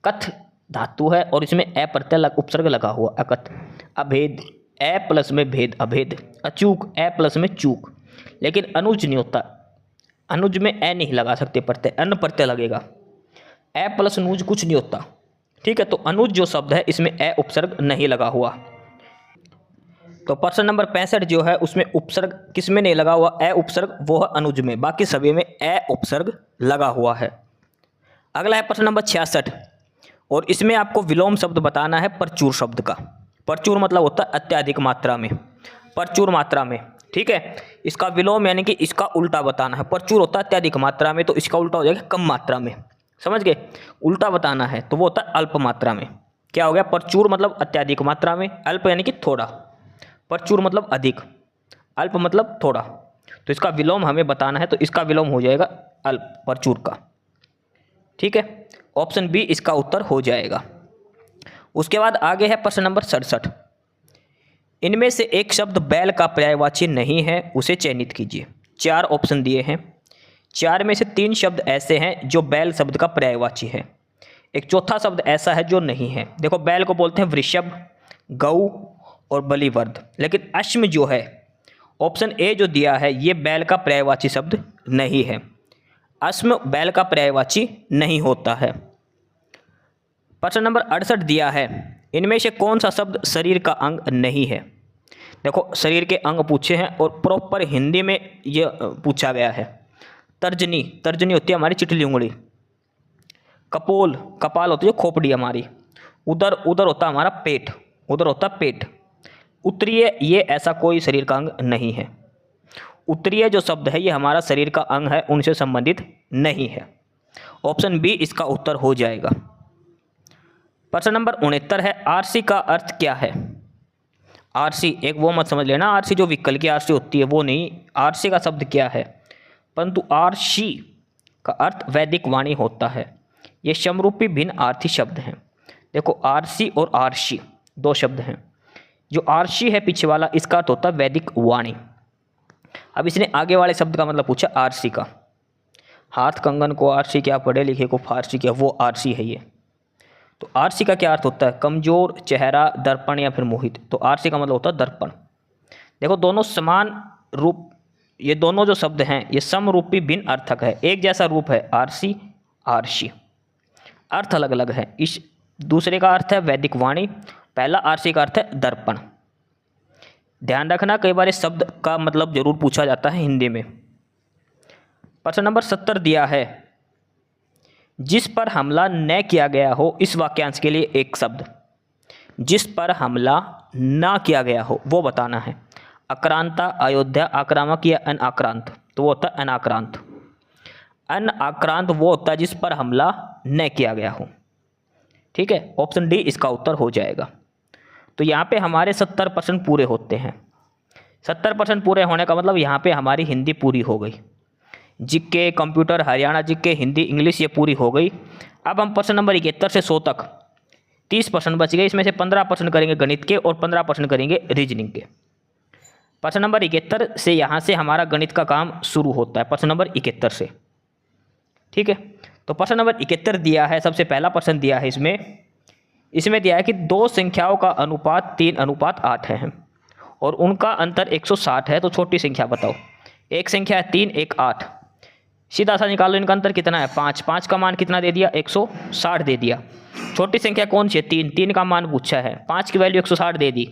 कथ धातु है और इसमें ए प्रत्यय उपसर्ग लगा हुआ, अकथ। अभेद, ए प्लस में भेद, अभेद। अचूक, ए प्लस में चूक। लेकिन अनुज नहीं होता, अनुज में ए नहीं लगा सकते प्रत्यय, अन प्रत्यय लगेगा। ए प्लस नूज कुछ नहीं होता। ठीक है, तो अनुज जो शब्द है इसमें ए उपसर्ग नहीं लगा हुआ। तो प्रश्न नंबर 65 जो है उसमें उपसर्ग किसमें नहीं लगा हुआ? ए उपसर्ग, वो है अनुज में, बाकी सभी में ए उपसर्ग लगा हुआ है। अगला है प्रश्न नंबर 66 और इसमें आपको विलोम शब्द बताना है प्रचुर शब्द का। प्रचुर मतलब होता है अत्यधिक मात्रा में, प्रचुर मात्रा में। ठीक है, इसका विलोम यानी कि इसका उल्टा बताना है। प्रचुर होता है अत्यधिक मात्रा में, तो इसका उल्टा हो जाएगा कम मात्रा में। समझ गए? उल्टा बताना है तो वो होता है अल्प मात्रा में। क्या हो गया? प्रचुर मतलब अत्यधिक मात्रा में, अल्प यानी कि थोड़ा, प्रचुर मतलब अधिक, अल्प मतलब थोड़ा। तो इसका विलोम हमें बताना है, तो इसका विलोम हो जाएगा अल्प, प्रचुर का। ठीक है, ऑप्शन बी इसका उत्तर हो जाएगा। उसके बाद आगे है प्रश्न नंबर 67। इनमें से एक शब्द बैल का पर्यायवाची नहीं है, उसे चयनित कीजिए। 4 ऑप्शन दिए हैं, 4 में से 3 शब्द ऐसे हैं जो बैल शब्द का पर्यायवाची है, एक चौथा शब्द ऐसा है जो नहीं है। देखो, बैल को बोलते हैं वृषभ, गऊ और बलिवर्ध, लेकिन अश्म जो है ऑप्शन ए जो दिया है ये बैल का पर्यायवाची शब्द नहीं है। अश्म बैल का पर्यायवाची नहीं होता है। प्रश्न नंबर 68 दिया है, इनमें से कौन सा शब्द शरीर का अंग नहीं है? देखो, शरीर के अंग पूछे हैं और प्रॉपर हिंदी में ये पूछा गया है। तर्जनी, तर्जनी होती है हमारी चिटली उंगली। कपोल, कपाल होती है खोपड़ी हमारी। उदर, उदर होता है हमारा पेट, उदर होता है पेट। उत्तरीय, ये ऐसा कोई शरीर का अंग नहीं है। उत्तरीय जो शब्द है ये हमारा शरीर का अंग है, उनसे संबंधित नहीं है। ऑप्शन बी इसका उत्तर हो जाएगा। प्रश्न नंबर 69 है, आरसी का अर्थ क्या है? आरसी, एक वो मत समझ लेना आरसी जो व्हीकल की आरसी होती है वो नहीं। आरसी का शब्द क्या है? परंतु आरसी का अर्थ वैदिक वाणी होता है। ये समरूपी भिन्न आर्थी शब्द हैं। देखो, आरसी और आरसी 2 शब्द हैं। जो आरसी है पीछे वाला, इसका अर्थ होता है वैदिक वाणी। अब इसने आगे वाले शब्द का मतलब पूछा आरसी का। हाथ कंगन को आरसी क्या, पढ़े लिखे को फारसी क्या, वो आरसी है ये। तो आरसी का क्या अर्थ होता है? कमजोर, चेहरा, दर्पण या फिर मोहित। तो आरसी का मतलब होता है दर्पण। देखो, दोनों समान रूप, ये दोनों जो शब्द हैं ये समरूपी भिन्न अर्थक है। एक जैसा रूप है आरसी, आरसी, अर्थ अलग अलग है। इस दूसरे का अर्थ है वैदिक वाणी, पहला आरसी का अर्थ है दर्पण। ध्यान रखना, कई बार इस शब्द का मतलब जरूर पूछा जाता है हिंदी में। प्रश्न नंबर 70 दिया है, जिस पर हमला न किया गया हो, इस वाक्यांश के लिए एक शब्द। जिस पर हमला ना किया गया हो वो बताना है। आक्रांता, अयोध्या, आक्रामक या अनाक्रांत, तो वो होता है अनाक्रांत। अनाक्रांत वो होता है जिस पर हमला न किया गया हो। ठीक है, ऑप्शन डी इसका उत्तर हो जाएगा। तो यहाँ पे हमारे 70% पूरे होते हैं। 70% पूरे होने का मतलब यहाँ पे हमारी हिंदी पूरी हो गई। GK, computer, Haryana GK, Hindi, English ये पूरी हो गई। अब हम प्रश्न नंबर 71 से 100 तक 30% बच गए। इसमें से 15% करेंगे गणित के और 15% करेंगे रीजनिंग के। प्रश्न नंबर 71 से यहाँ से हमारा गणित का काम शुरू होता है, प्रश्न नंबर 71 से। ठीक है, तो प्रश्न नंबर 71 दिया है, सबसे पहला प्रश्न दिया है इसमें दिया है कि 2 संख्याओं का अनुपात 3:8 है और उनका अंतर 160 है, तो छोटी संख्या बताओ। एक संख्या है 3, एक 8। सीधा सा निकालो, इनका अंतर कितना है? 5। 5 का मान कितना दे दिया? 160 दे दिया। छोटी संख्या कौन सी है? 3। 3 का मान पूछा है, 5 की वैल्यू 160 दे दी,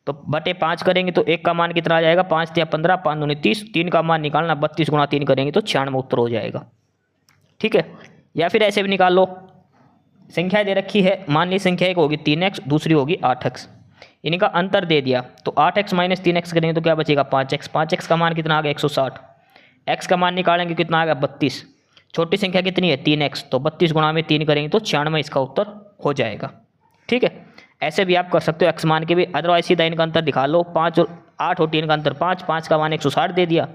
तो बटे 5 करेंगे तो 1 का मान कितना आ जाएगा, 5 या 15, 5 दूनी 30, 3 का मान निकालना, 32 गुणा 3 करेंगे तो 96 उत्तर हो जाएगा। ठीक है, या फिर ऐसे भी निकाल लो, संख्या दे रखी है, मान ली संख्या एक होगी 3x, दूसरी होगी 8x, इनका अंतर दे दिया तो 8x माइनस 3x करेंगे तो क्या बचेगा 5x, 5x का मान कितना आ गया 160, x का मान निकालेंगे कितना आ गया 32, छोटी संख्या कितनी है 3x, तो 32 गुणा में 3 करेंगे तो 96 इसका उत्तर हो जाएगा। ठीक है, ऐसे भी आप कर सकते हो x मान के भी, अदरवाइज सीधा इनका अंतर दिखा लो, 5 और 8 और 3 का अंतर 5, 5 का मान 160 दे दिया,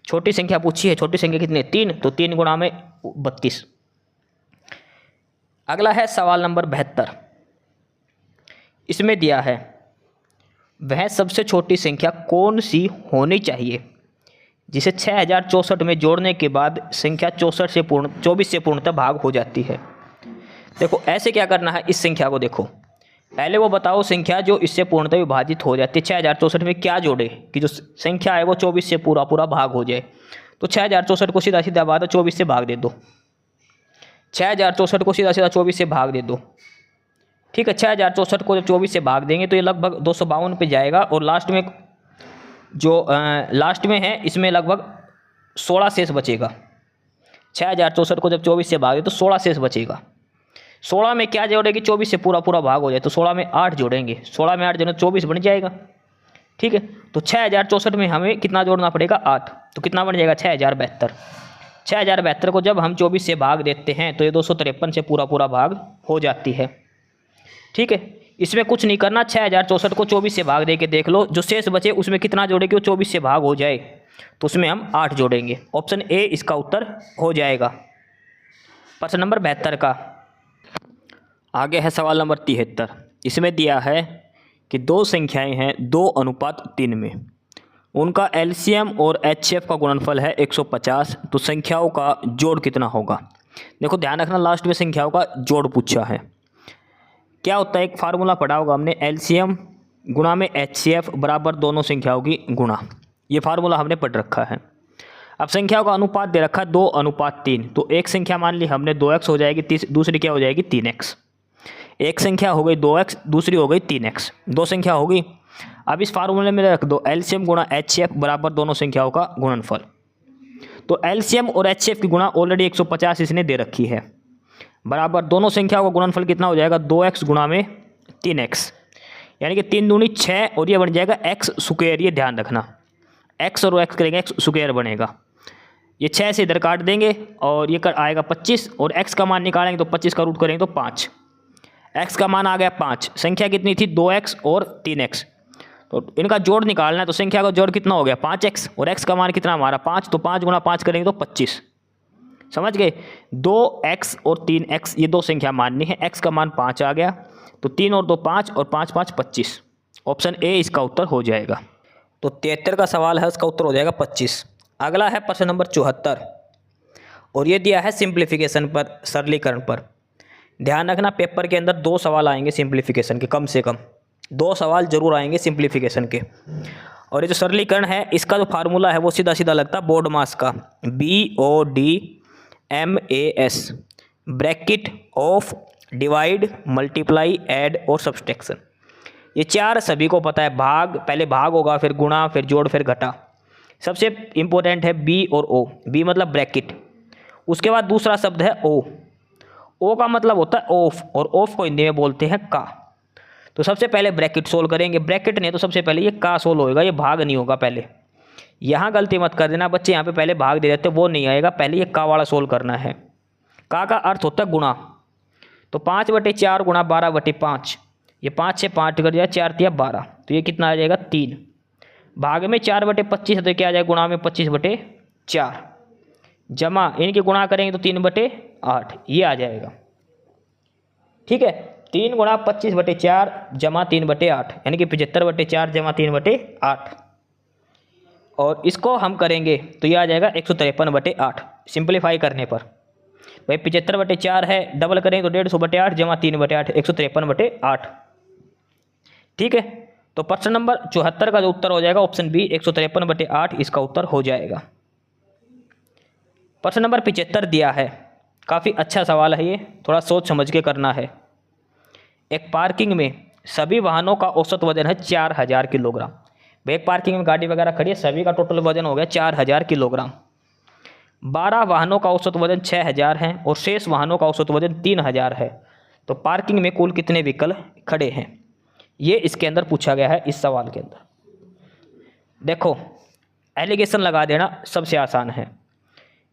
छोटी संख्या पूछी है, छोटी संख्या कितनी है 3, तो 3 गुणा में 32। अगला है सवाल नंबर 72, इसमें दिया है वह सबसे छोटी संख्या कौन सी होनी चाहिए जिसे 6064 में जोड़ने के बाद संख्या 24 से पूर्णतः भाग हो जाती है। देखो ऐसे क्या करना है, इस संख्या को देखो, पहले वो बताओ संख्या जो इससे पूर्णतः विभाजित हो जाती है, 6064 में क्या जोड़े कि जो संख्या है वो 24 से पूरा भाग हो जाए। तो 6064 को सीधा सीधा बात 24 से भाग दे दो, 6064 को सीधा सीधा 24 से भाग दे दो। ठीक है, 6064 को जब 24 से भाग देंगे तो ये लगभग 252 पे जाएगा, और लास्ट में जो लास्ट में है इसमें लगभग 16 शेष बचेगा। 6064 को जब 24 से भागे तो 16 शेष बचेगा। 16 में क्या जोड़ेगी, 24 से पूरा भाग हो जाए तो 16 में 8 जोड़ेंगे, 16 में 8 जोड़ें 24 बन जाएगा। ठीक है, तो 6064 में हमें कितना जोड़ना पड़ेगा 8, तो कितना बन जाएगा 6072। 6072 को जब हम 24 से भाग देते हैं तो ये 253 से पूरा भाग हो जाती है। ठीक है, इसमें कुछ नहीं करना, 6064 को 24 से भाग दे के देख लो, जो शेष बचे उसमें कितना जोड़े कि वो 24 से भाग हो जाए, तो उसमें हम 8 जोड़ेंगे। ऑप्शन ए इसका उत्तर हो जाएगा प्रश्न नंबर 72 का। आगे है सवाल नंबर 73, इसमें दिया है कि दो संख्याएं हैं 2:3 में, उनका एलसीएम और एचसीएफ का गुणनफल है 150, तो संख्याओं का जोड़ कितना होगा। देखो ध्यान रखना, लास्ट में संख्याओं का जोड़ पूछा है। क्या होता है, एक फार्मूला पढ़ा होगा हमने, एलसीएम गुणा में एचसीएफ बराबर दोनों संख्याओं की गुणा, ये फार्मूला हमने पढ़ रखा है। अब संख्याओं का अनुपात दे रखा है 2:3, तो एक संख्या मान ली हमने 2x हो जाएगी, दूसरी क्या हो जाएगी 3x। एक संख्या हो गई 2x, दूसरी हो गई 3x, दो संख्या होगी। अब इस फार्मूले में रख दो एलसीएम गुणा एचसीएफ बराबर दोनों संख्याओं का गुणनफल। तो एलसीएम और एचसीएफ की गुणा ऑलरेडी 150 इसने दे रखी है, बराबर दोनों संख्याओं का गुणनफल कितना हो जाएगा 2x गुणा में 3x, यानी कि 3 दूनी 6, और ये बन जाएगा x स्क्वायर। ये ध्यान रखना, x और x करेंगे x स्क्वायर बनेगा, ये 6 से इधर काट देंगे और ये आएगा 25, और x का मान निकालेंगे तो 25 का रूट करेंगे तो 5, x का मान आ गया 5, संख्या कितनी थी 2x और 3x, तो इनका जोड़ निकालना है, तो संख्या का जोड़ कितना हो गया 5x, और x का मान कितना हमारा 5, तो 5 गुणा 5 करेंगे तो 25। समझ गए, 2x और 3x ये दो संख्या माननी है, x का मान 5 आ गया, तो 3 और 2 5 और 5 5 25, ऑप्शन ए इसका उत्तर हो जाएगा। तो 73 का सवाल है, उसका उत्तर हो जाएगा 25। अगला है प्रश्न नंबर 74, और ये दिया है सिंप्लीफिकेशन पर, सरलीकरण पर। ध्यान रखना, पेपर के अंदर 2 सवाल आएंगे सिंप्लीफिकेशन के, कम से कम 2 सवाल जरूर आएंगे सिंप्लीफिकेशन के। और ये जो सरलीकरण है इसका जो फार्मूला है वो सीधा सीधा लगता है बोर्ड मास का, BODMAS, bracket of divide multiply add और सब्सट्रैक्शन। ये 4 सभी को पता है, भाग पहले भाग होगा, फिर गुणा, फिर जोड़, फिर घटा। सबसे इंपॉर्टेंट है बी और ओ, बी मतलब ब्रैकेट, उसके बाद दूसरा शब्द है ओ, ओ का मतलब होता है ऑफ, और ऑफ को हिंदी में बोलते हैं का। तो सबसे पहले ब्रैकेट सोल्व करेंगे, ब्रैकेट नहीं तो सबसे पहले ये का सोल्व होएगा, ये भाग नहीं होगा। पहले यहाँ गलती मत कर देना बच्चे, यहाँ पे पहले भाग दे देते, वो नहीं आएगा, पहले ये का वाला सोल्व करना है। का अर्थ होता है गुणा, तो 5/4 गुणा 12/5, ये 5 से 5 कर जाए, 4 तिया 12, तो ये कितना आ जाएगा 3। भाग में 4/25 है तो क्या आ जाएगा गुणा में 25/4, जमा इनके गुणा करेंगे तो 3/8, ये आ जाएगा। ठीक है, 3 गुणा 25/4 जमा 3/8, यानी कि 75/4 जमा 3/8, और इसको हम करेंगे तो ये आ जाएगा 153/8 सिंप्लीफाई करने पर। भाई 75/4 है, डबल करेंगे तो 150/8 जमा 3/8, 153/8। ठीक है, तो प्रश्न नंबर 74 का जो उत्तर हो जाएगा ऑप्शन बी 153/8 इसका उत्तर हो जाएगा। प्रश्न नंबर 75 दिया है, काफ़ी अच्छा सवाल है ये, थोड़ा सोच समझ के करना है। एक पार्किंग में सभी वाहनों का औसत वजन है 4000 किलोग्राम। एक पार्किंग में गाड़ी वगैरह खड़ी है, सभी का टोटल वजन हो गया 4000 किलोग्राम। 12 वाहनों का औसत वजन 6000 है और शेष वाहनों का औसत वजन 3000 है। तो पार्किंग में कुल कितने व्हीकल खड़े हैं, ये इसके अंदर पूछा गया है इस सवाल के अंदर। देखो एलिगेशन लगा देना सबसे आसान है।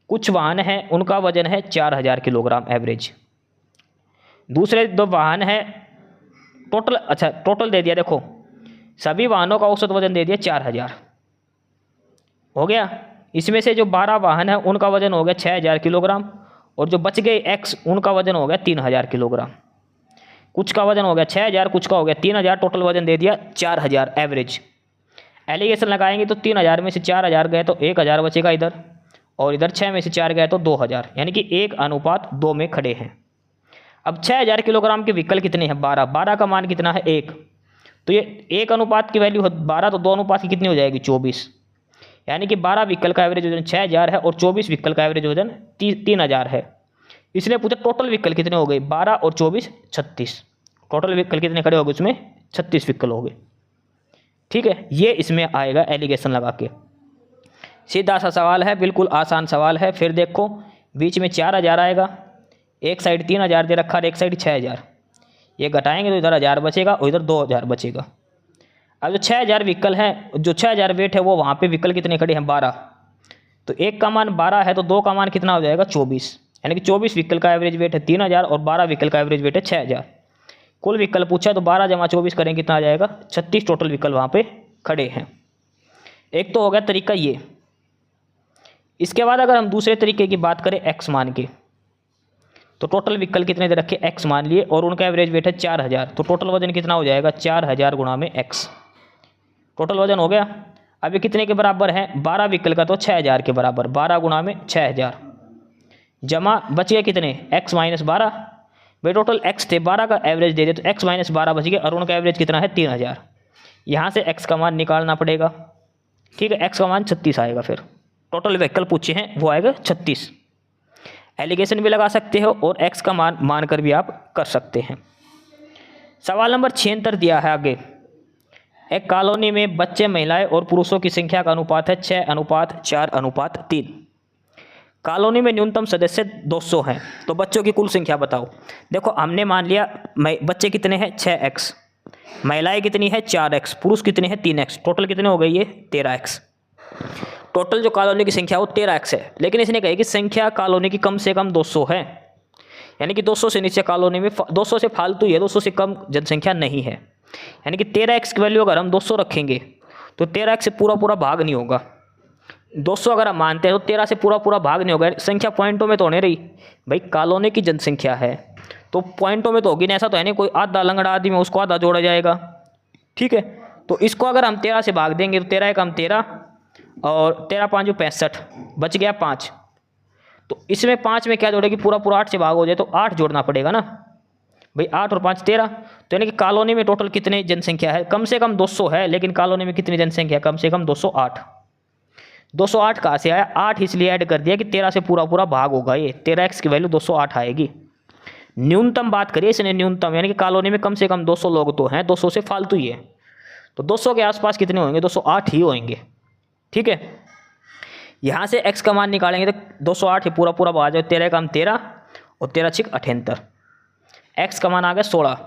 कुछ वाहन हैं उनका वजन है 4000 किलोग्राम एवरेज। दूसरे दो वाहन है टोटल, अच्छा टोटल दे दिया, देखो सभी वाहनों का औसत वजन दे दिया 4000 हो गया। इसमें से जो 12 वाहन है उनका वजन हो गया 6000 किलोग्राम और जो बच गए एक्स उनका वजन हो गया 3000 किलोग्राम। कुछ का वजन हो गया 6000, कुछ का हो गया 3000, टोटल वजन दे दिया 4000 एवरेज। एलिगेशन लगाएंगे तो 3000 में से 4000 गए तो 1000 बचेगा इधर, और इधर 6 में से 4 गए तो 2000, यानी कि 1:2 में खड़े हैं। अब 6000 किलोग्राम के व्हीकल कितने हैं, 12 का मान कितना है 1, तो ये 1 अनुपात की वैल्यू 12, तो 2 अनुपात की कितनी हो जाएगी 24, यानी कि 12 व्हीकल का एवरेज वजन 6000 है और 24 व्हीकल का एवरेज वजन 3000 है। इसने पूछा टोटल व्हीकल कितने हो गए, 12 और 24 36, टोटल व्हीकल कितने खड़े हो गए, उसमें 36 व्हीकल हो गए। ठीक है, ये इसमें आएगा एलिगेशन लगा के। सीधा सा सवाल है, बिल्कुल आसान सवाल है। फिर देखो बीच में 4000 आएगा, एक साइड 3000 दे रखा है, एक साइड 6000, ये घटाएंगे तो इधर 1000 बचेगा और इधर 2000 बचेगा। अब जो 6000 व्हीकल है, जो 6000 वेट है, वो वहाँ पे व्हीकल कितने खड़े हैं 12, तो एक का मान 12 है तो 2 का मान कितना हो जाएगा 24, यानी कि 24 व्हीकल का एवरेज वेट है 3000 और 12 व्हीकल का एवरेज वेट है 6000। कुल व्हीकल पूछा है तो 12 जमा 24 करेंगे कितना आ जाएगा 36 टोटल व्हीकल वहाँ पे खड़े हैं। एक तो हो गया तरीका ये। इसके बाद अगर हम दूसरे तरीके की बात करें एक्स मान के, तो टोटल व्हीकल कितने दे रखे एक्स मान लिए और उनका एवरेज वेट है 4000, तो टोटल वजन कितना हो जाएगा 4000 गुणा में एक्स, टोटल वजन हो गया। अब ये कितने के बराबर है, 12 व्हीकल का तो 6000 के बराबर, 12 गुणा में 6000 जमा बच गया कितने एक्स माइनस 12, भाई टोटल एक्स थे 12 का एवरेज दे दे तो एक्स माइनस 12 बच गया और उनका एवरेज कितना है 3000। यहाँ से एक्स का मान निकालना पड़ेगा। ठीक है, एक्स का मान 36 आएगा। फिर टोटल व्हीकल पूछे हैं वो आएगा 36। एलिगेशन भी लगा सकते हो और एक्स का मान मानकर भी आप कर सकते हैं। सवाल नंबर 76 दिया है आगे। एक कॉलोनी में बच्चे, महिलाएं और पुरुषों की संख्या का अनुपात है 6:4:3। कॉलोनी में न्यूनतम सदस्य 200 हैं, तो बच्चों की कुल संख्या बताओ। देखो हमने मान लिया बच्चे कितने हैं 6x, महिलाएं कितनी है 4x, पुरुष कितने हैं 3x, टोटल कितने हो गए ये 13x। टोटल जो कॉलोनी की संख्या वो 13x है, लेकिन इसने कहा कि संख्या कॉलोनी की कम से कम 200 है, यानी कि 200 से नीचे कॉलोनी में 200 से फालतू है, 200 से कम जनसंख्या नहीं है। यानी कि 13x की वैल्यू अगर हम 200 रखेंगे तो 13x से पूरा पूरा भाग नहीं होगा। 200 अगर हम मानते हैं तो 13 से पूरा पूरा भाग नहीं होगा। संख्या पॉइंटों में तो होने रही, भाई कॉलोनी की जनसंख्या है तो पॉइंटों में तो होगी ना, ऐसा तो है नहीं कोई आधा लंगड़ा आदमी में उसको आधा जोड़ा जाएगा। ठीक है, तो इसको अगर हम 13 से भाग देंगे तो 13 कम 13 और 13 5 65, बच गया 5। तो इसमें 5 में क्या जोड़ेगी, पूरा पूरा 8 से भाग हो जाए तो 8 जोड़ना पड़ेगा ना भाई, 8 और 5 13। तो यानी कि कॉलोनी में टोटल कितनी जनसंख्या है, कम से कम 200 है, लेकिन कॉलोनी में कितनी जनसंख्या है, कम से कम 208। 208 कहाँ से आया, 8 इसलिए ऐड कर दिया कि 13 से पूरा पूरा भाग होगा, ये 13x की वैल्यू 208 आएगी। न्यूनतम बात करिए इसने, न्यूनतम यानी कि कॉलोनी में कम से कम 200 लोग तो हैं, 200 से फालतू ही है, तो 200 के आसपास कितने होंगे, 208 ही होंगे। ठीक है, यहाँ से x का मान निकालेंगे तो 208 ही पूरा पूरा भाग जाए, 13 कम 13 और 13 6 78, x का मान आ गया 16।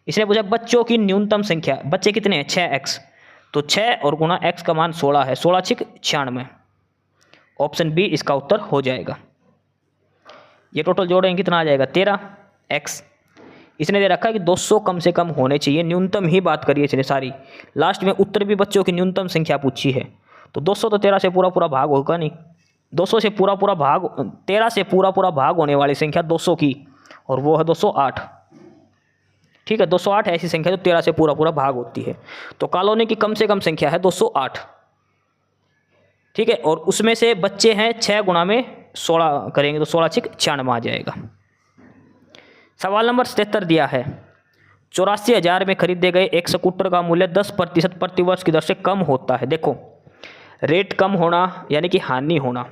इसने पूछा बच्चों की न्यूनतम संख्या, बच्चे कितने हैं 6x, तो 6 और गुना x का मान 16 है, 16 6 96, ऑप्शन बी इसका उत्तर हो जाएगा। ये टोटल जोड़ेंगे कितना आ जाएगा 13x। इसने दे रखा है कि 200 कम से कम होने चाहिए, न्यूनतम ही बात करिए इसने सारी। लास्ट में उत्तर भी बच्चों की न्यूनतम संख्या पूछी है, तो 200 तो 13 से पूरा पूरा भाग होगा नहीं, 200 से पूरा पूरा भाग, 13 से पूरा पूरा भाग होने वाली संख्या 200 की, और वो है 208। ठीक है, 208 ऐसी संख्या जो 13 से पूरा पूरा भाग होती है, तो कॉलोनी की कम से कम संख्या है 208। ठीक है, और उसमें से बच्चे हैं 6 गुणा में 16 करेंगे तो 16 6 96 आ जाएगा। सवाल नंबर 77 दिया है। 84,000 में खरीदे गए एक स्कूटर का मूल्य 10% प्रतिवर्ष की दर से कम होता है। देखो रेट कम होना यानी कि हानि होना,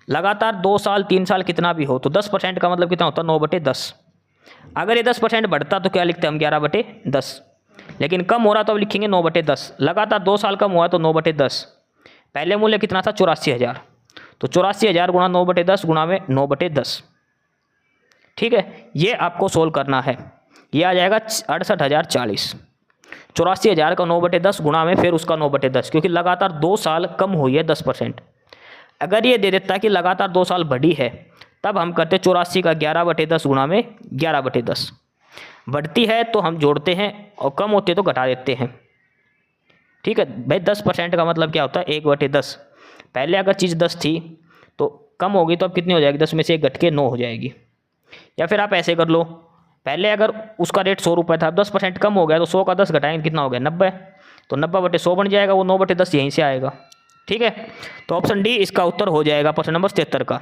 लगातार 2 साल 3 साल कितना भी हो, तो 10% का मतलब कितना होता है 9/10। अगर ये 10% बढ़ता तो क्या लिखते हैं हम 11/10। लेकिन कम हो रहा तो अब लिखेंगे 9/10। लगातार 2 साल कम हुआ तो 9/10। पहले मूल्य कितना था 84,000, तो 84,000 गुणा 9/10 गुणा में 9/10। ठीक है, ये आपको सोल्व करना है। ये आ जाएगा 68,040। 84,000 का 9/10 गुणा में फिर उसका 9/10, क्योंकि लगातार 2 साल कम हुई है 10%। अगर ये दे देता कि लगातार 2 साल बढ़ी है, तब हम करते 84 का 11/10 गुणा में 11/10। बढ़ती है तो हम जोड़ते हैं और कम होती है तो घटा देते हैं। ठीक है भाई, 10% का मतलब क्या होता है 1/10। पहले अगर चीज़ 10 थी तो कम होगी तो अब कितनी हो जाएगी, 10 में से 1 घट के 9 हो जाएगी। या फिर आप ऐसे कर लो, पहले अगर उसका रेट 100 रुपये था, अब 10% कम हो गया तो 100 का 10 घटाएंगे कितना हो गया 90, तो 90/100 बन जाएगा, वो 9/10 यहीं से आएगा। ठीक है, तो ऑप्शन डी इसका उत्तर हो जाएगा प्रश्न नंबर 73 का।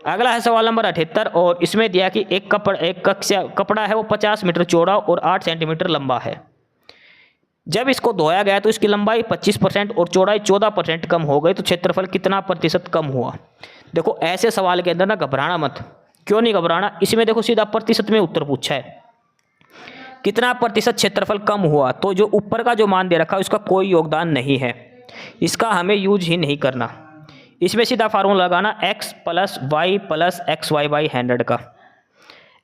अगला है सवाल नंबर 78 और इसमें दिया कि एक कपड़ा है वो 50 मीटर चौड़ा और 8 सेंटीमीटर लंबा है। जब इसको धोया गया तो इसकी लंबाई 25% और चौड़ाई 14% कम हो गई, तो क्षेत्रफल कितना प्रतिशत कम हुआ। देखो ऐसे सवाल के अंदर ना घबराना मत। क्यों नहीं घबराना, इसमें देखो सीधा प्रतिशत में उत्तर पूछा है, कितना प्रतिशत क्षेत्रफल कम हुआ, तो जो ऊपर का जो मान दे रखा है उसका कोई योगदान नहीं है, इसका हमें यूज ही नहीं करना। इसमें सीधा फार्मूला लगाना x + y + xy/100 का,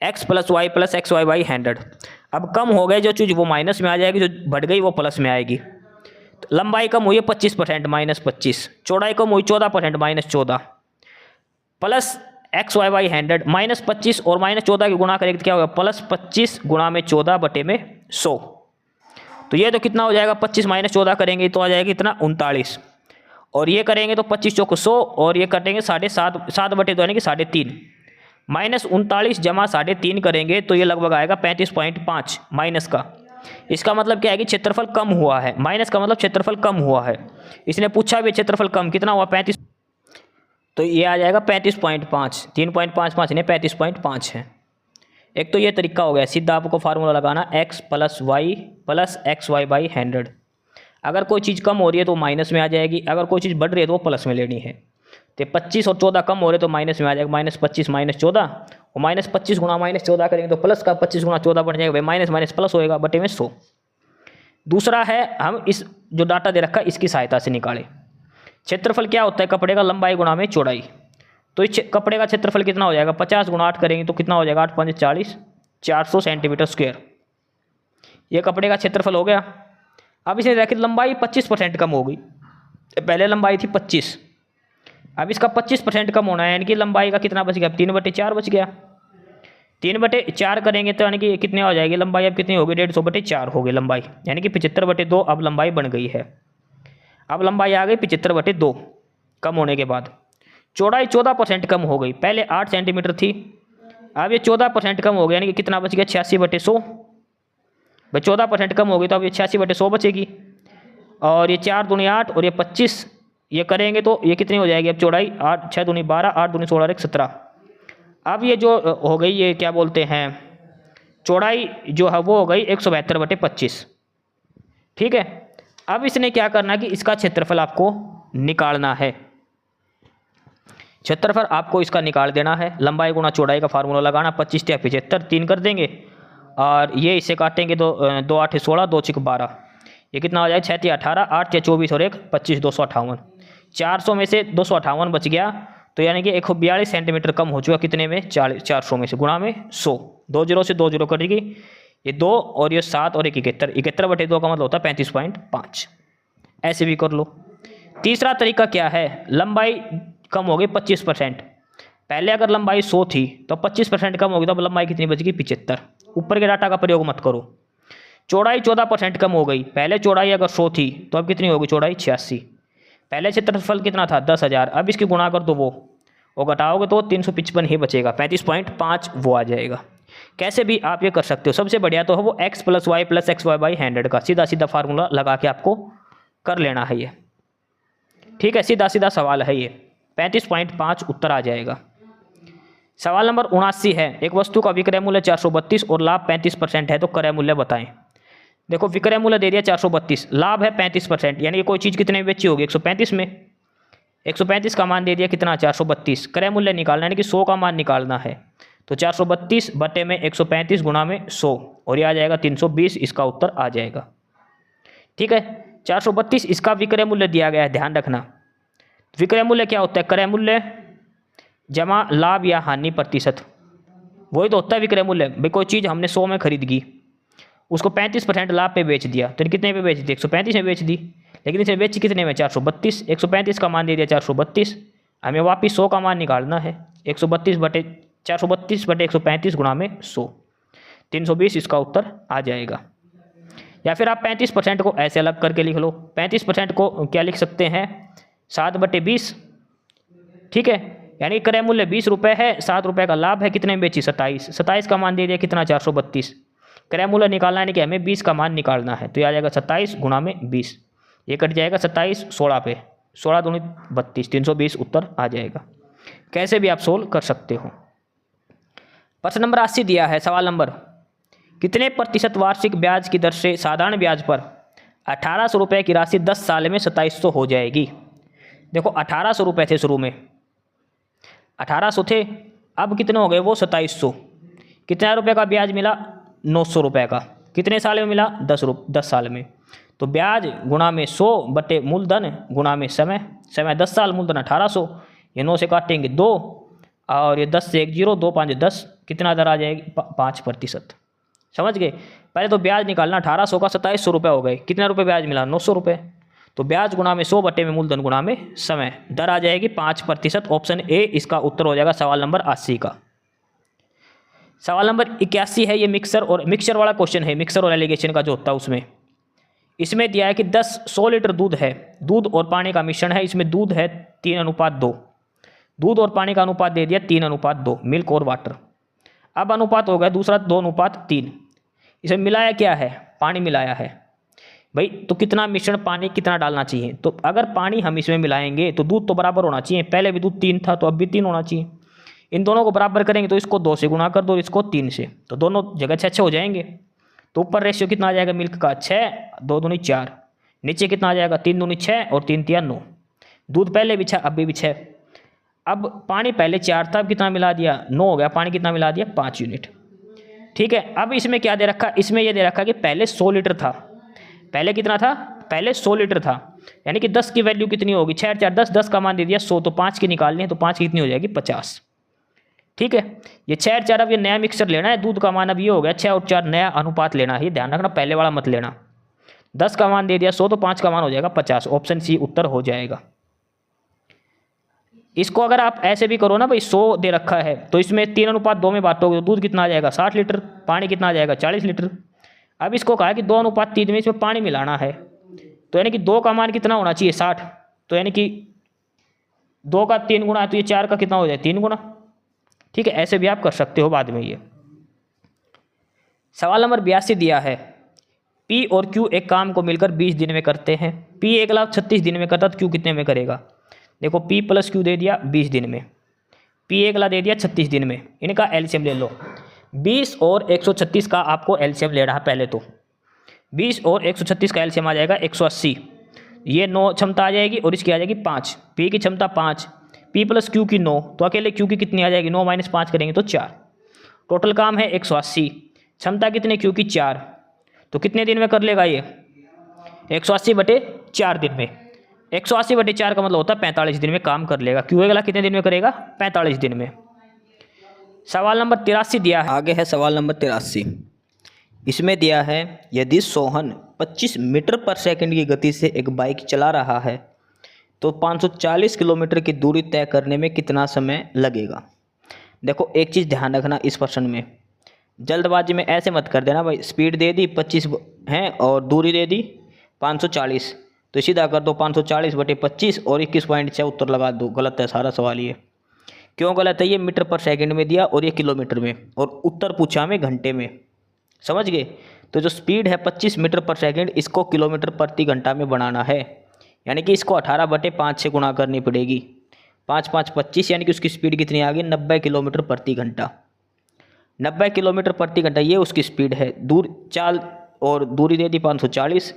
x + y + xy/100। अब कम हो गए जो चीज़ वो माइनस में आ जाएगी, जो बढ़ गई वो प्लस में आएगी। तो लंबाई कम हुई है 25% -25, चौड़ाई कम हुई 14% -14, प्लस xy/100 -25 और -14 की गुणा करेंगे तो क्या होगा +25 गुणा में 14/100। तो ये तो कितना हो जाएगा 25 - 14 करेंगे तो आ जाएगा कितना 39, और ये करेंगे तो 25 चौक 100 और ये कटेंगे 7.5 7/2 यानी कि 3.5 -39 जमा 3.5 करेंगे तो ये लगभग आएगा 35.5 माइनस का। इसका मतलब क्या है कि क्षेत्रफल कम हुआ है, माइनस का मतलब क्षेत्रफल कम हुआ है। इसने पूछा भी क्षेत्रफल कम कितना हुआ 35, तो ये आ जाएगा 35.5, 3.55 नहीं 35.5 है। एक तो ये तरीका हो गया, सीधा आपको फार्मूला लगाना x + y + xy/100। अगर कोई चीज़ कम हो रही है तो माइनस में आ जाएगी, अगर कोई चीज़ बढ़ रही है तो वो प्लस में लेनी है। तो 25 और 14 कम हो रहे तो माइनस में आ जाएगा, -25 -14 और -25 गुणा -14 करेंगे तो प्लस का 25 गुणा 14 बन जाएगा, भाई माइनस माइनस प्लस होएगा बटे में 100। दूसरा है हम इस जो डाटा दे रखा है इसकी सहायता से निकालें। क्षेत्रफल क्या होता है कपड़े का, लंबाई गुणा में चौड़ाई। तो इस कपड़े का क्षेत्रफल कितना हो जाएगा 50 गुणा 8 करेंगे तो कितना हो जाएगा 8 × 5 = 40, 400 सेंटीमीटर स्क्वायर। ये कपड़े का क्षेत्रफल हो गया। अब इसे देखिए लंबाई 25% कम हो गई, पहले लंबाई थी 25, अब इसका 25% कम होना है, यानी कि लंबाई का कितना बच गया 3/4 बच गया। 3/4 करेंगे तो यानी कि कितने हो जाएगी लंबाई, अब कितनी होगी 150/4 हो गई लंबाई, यानी कि 75/2 अब लंबाई बन गई है। अब लंबाई आ गई 75/2 कम होने के बाद। चौड़ाई 14% कम हो गई, पहले 8 सेंटीमीटर थी, अब ये 14% कम हो गया, यानी कि कितना बच गया 86/100। भाई 14% कम हो गई तो अब ये 86/100 बचेगी, और ये 4 दूनी 8 और ये 25 ये करेंगे तो ये कितनी हो जाएगी अब चौड़ाई 8 6 दूनी 12 8 दूनी 16 1 17। अब ये जो हो गई ये क्या बोलते हैं चौड़ाई जो है वो हो गई 172/25। ठीक है, अब इसने क्या करना है कि इसका क्षेत्रफल आपको निकालना है। क्षेत्रफल आपको इसका निकाल देना है, लंबाई गुणा चौड़ाई का फार्मूला लगाना, 25 × 75 3 कर देंगे, और ये इसे काटेंगे तो 2 8 16 2 6 12, ये कितना हो जाएगा 6 3 18 8 6 24 और 1 25 258। 400 में से 258 बच गया, तो यानी कि 142 सेंटीमीटर कम हो चुका, कितने में 400 में से गुणा में 100, 2 0 से 2 0 कटेगी, ये 2 और ये 7 और 1 71, 71/2 का मतलब होता है 35.5। ऐसे भी कर लो। तीसरा तरीका क्या है, लंबाई कम हो गई 25%, पहले अगर लंबाई 100 थी तो 25% कम होगी तो अब लंबाई कितनी बचेगी 75। ऊपर के डाटा का प्रयोग मत करो। चौड़ाई 14% कम हो गई, पहले चौड़ाई अगर 100 थी तो अब कितनी होगी चौड़ाई 86। पहले क्षेत्रफल कितना था 10,000, अब इसकी गुणा कर दो वो घटाओगे तो 355 ही बचेगा, 35.5 वो आ जाएगा। कैसे भी आप ये कर सकते हो, सबसे बढ़िया तो है वो x + y + xy/100 का सीधा सीधा फार्मूला लगा के आपको कर लेना है ये। ठीक है, सीधा सीधा सवाल है ये, 35.5 उत्तर आ जाएगा। सवाल नंबर 79 है, एक वस्तु का विक्रय मूल्य 432 और लाभ 35% है तो क्रय मूल्य बताएं। देखो विक्रय मूल्य दे दिया 432, लाभ है 35%, यानी कि कोई चीज़ कितने में बेची होगी 135 में, 135 का मान दे दिया कितना 432, क्रय मूल्य निकालना यानी कि 100 का मान निकालना है। तो 432 बटे में 135 गुणा में 100 और ये आ जाएगा 320, इसका उत्तर आ जाएगा। ठीक है, 432 इसका विक्रय मूल्य दिया गया है, ध्यान रखना। विक्रय मूल्य क्या होता है? क्रय मूल्य जमा लाभ या हानि प्रतिशत, वही तो होता है विक्रय मूल्य। भाई कोई चीज़ हमने 100 में खरीद की, उसको 35% लाभ पे बेच दिया, तो कितने पे बेच दी? 135 में बेच दी, लेकिन इसे बेची कितने में? 432। 135 का मान दे दिया 432, हमें वापिस 100 का मान निकालना है। 432 बटे 135 गुणा में 100, 320 इसका उत्तर आ जाएगा। या फिर आप 35% को ऐसे अलग करके लिख लो। 35% को क्या लिख सकते हैं? 7/20। ठीक है, यानी क्रय मूल्य 20 रुपये है, 7 रुपये का लाभ है, कितने में बेची? 27। 27 का मान दे दिया कितना? 432। क्रय मूल्य निकालना है कि हमें 20 का मान निकालना है, तो ये आ जाएगा 27 गुणा में 20, ये कट जाएगा 27 16 पे, 16 दूनी 32, 320 उत्तर आ जाएगा। कैसे भी आप सोल्व कर सकते हो। प्रश्न नंबर 80 दिया है, सवाल नंबर, कितने प्रतिशत वार्षिक ब्याज की दर से साधारण ब्याज पर 1800 रुपये की राशि 10 साल में 2700 हो जाएगी? देखो 1800 रुपये थे शुरू में, 1800 थे, अब कितने हो गए वो? 2700। कितना रुपये का ब्याज मिला? 900 रुपये का। कितने साल में मिला? 10 साल में। तो ब्याज गुणा में 100 बटे मूलधन गुणा में समय, समय 10 साल, मूलधन 1800, ये 9 से काटेंगे 2 और ये 10 से 1 0, 2 5 10, कितना दर आ जाएगी? 5%। समझ गए? पहले तो ब्याज निकालना, 1800 का 2700 रुपये हो गए, कितना रुपये ब्याज मिला? 900 रुपये। तो ब्याज गुणा में 100 बटे में मूलधन गुणा में समय, दर आ जाएगी 5%। ऑप्शन ए इसका उत्तर हो जाएगा सवाल नंबर 80 का। सवाल नंबर 81 है, ये मिक्सर वाला क्वेश्चन है, मिक्सर और एलिगेशन का जो होता है उसमें। इसमें दिया है कि 100 लीटर दूध है, दूध और पानी का मिश्रण है, इसमें दूध है 3:2, दूध और पानी का अनुपात दे दिया 3:2, मिल्क और वाटर। अब अनुपात हो गया दूसरा 2:3। इसमें मिलाया क्या है? पानी मिलाया है। भाई तो कितना मिश्रण पानी कितना डालना चाहिए? तो अगर पानी हम इसमें मिलाएंगे तो दूध तो बराबर होना चाहिए, पहले भी दूध 3 था तो अब भी 3 होना चाहिए। इन दोनों को बराबर करेंगे तो इसको 2 से गुणा कर दो, इसको 3 से, तो दोनों जगह 6 हो जाएंगे। तो ऊपर रेशियो कितना आ जाएगा मिल्क का? 6, 2 दूनी 4, नीचे कितना आ जाएगा? 3 दूनी 6 और 3 तिया 9। दूध पहले भी 6, अब भी 6। अब पानी पहले 4 था, अब कितना मिला दिया? 9 हो गया, पानी कितना मिला दिया? 5 यूनिट। ठीक है, अब इसमें क्या दे रखा? इसमें यह दे रखा कि पहले 100 लीटर था, पहले कितना था? पहले 100 लीटर था, यानी कि 10 की वैल्यू कितनी होगी? 6 4 10, 10 का मान दे दिया 100, तो 5 की निकालनी है, तो 5 की कितनी हो जाएगी? 50। ठीक है, ये 6 4, अब ये नया मिक्सर लेना है, दूध का मान अब ये हो गया 6 और 4, नया अनुपात लेना है, ध्यान रखना, पहले वाला मत लेना। 10 का मान दे दिया 100, तो 5 का मान हो जाएगा 50, ऑप्शन सी उत्तर हो जाएगा। इसको अगर आप ऐसे भी करो ना भाई, 100 दे रखा है तो इसमें 3:2 में बांटोगे तो दूध कितना आ जाएगा? 60 लीटर, पानी कितना आ जाएगा? 40 लीटर। अब इसको कहा कि 2:3 में इसमें पानी मिलाना है, तो यानी कि 2 का मान कितना होना चाहिए? 60, तो यानी कि 2 का 3 गुना है, तो ये 4 का कितना हो जाए? 3 गुना। ठीक है, ऐसे भी आप कर सकते हो बाद में। ये सवाल नंबर 82 दिया है, P और Q एक काम को मिलकर 20 दिन में करते हैं। P 1,36,000 दिन में करता, तो Q कितने में करेगा? देखो P + Q दे दिया 20 दिन में, P 1,00,000 दे दिया 36 दिन में, इनका एलसीएम ले लो। 20 और 136 का आपको एलसीएम लेना है पहले तो। 20 और 136 का एलसीएम आ जाएगा 180, ये 9 क्षमता आ जाएगी और इसकी आ जाएगी 5, P की क्षमता 5, P + Q की 9, तो अकेले Q की कितनी आ जाएगी? 9 - 5 करेंगे तो 4। टोटल काम है 180, क्षमता कितने Q की? 4, तो कितने दिन में कर लेगा ये? 180 बटे 4 दिन में। 180 बटे 4 का मतलब होता है 45 दिन में काम कर लेगा। Q अगला कितने दिन में करेगा? 45 दिन में। सवाल नंबर 83 दिया है, आगे है सवाल नंबर 83। इसमें दिया है, यदि सोहन 25 मीटर पर सेकंड की गति से एक बाइक चला रहा है तो 540 किलोमीटर की दूरी तय करने में कितना समय लगेगा? देखो एक चीज़ ध्यान रखना इस प्रश्न में, जल्दबाजी में ऐसे मत कर देना भाई, स्पीड दे दी 25 हैं और दूरी दे दी 540, तो सीधा कर दो 540 बटे 25 और 21.6 उत्तर लगा दो। गलत है सारा सवाल ये। क्यों गलत है? ये मीटर पर सेकंड में दिया और ये किलोमीटर में, और उत्तर पूछा हमें घंटे में। समझ गए? तो जो स्पीड है 25 मीटर पर सेकंड, इसको किलोमीटर प्रति घंटा में बनाना है, यानी कि इसको 18 बटे 5 से गुणा करनी पड़ेगी। 5 5 25, यानी कि उसकी स्पीड कितनी आ गई? 90 किलोमीटर प्रति घंटा। 90 किलोमीटर प्रति घंटा ये उसकी स्पीड है। चाल और दूरी दे दी 540,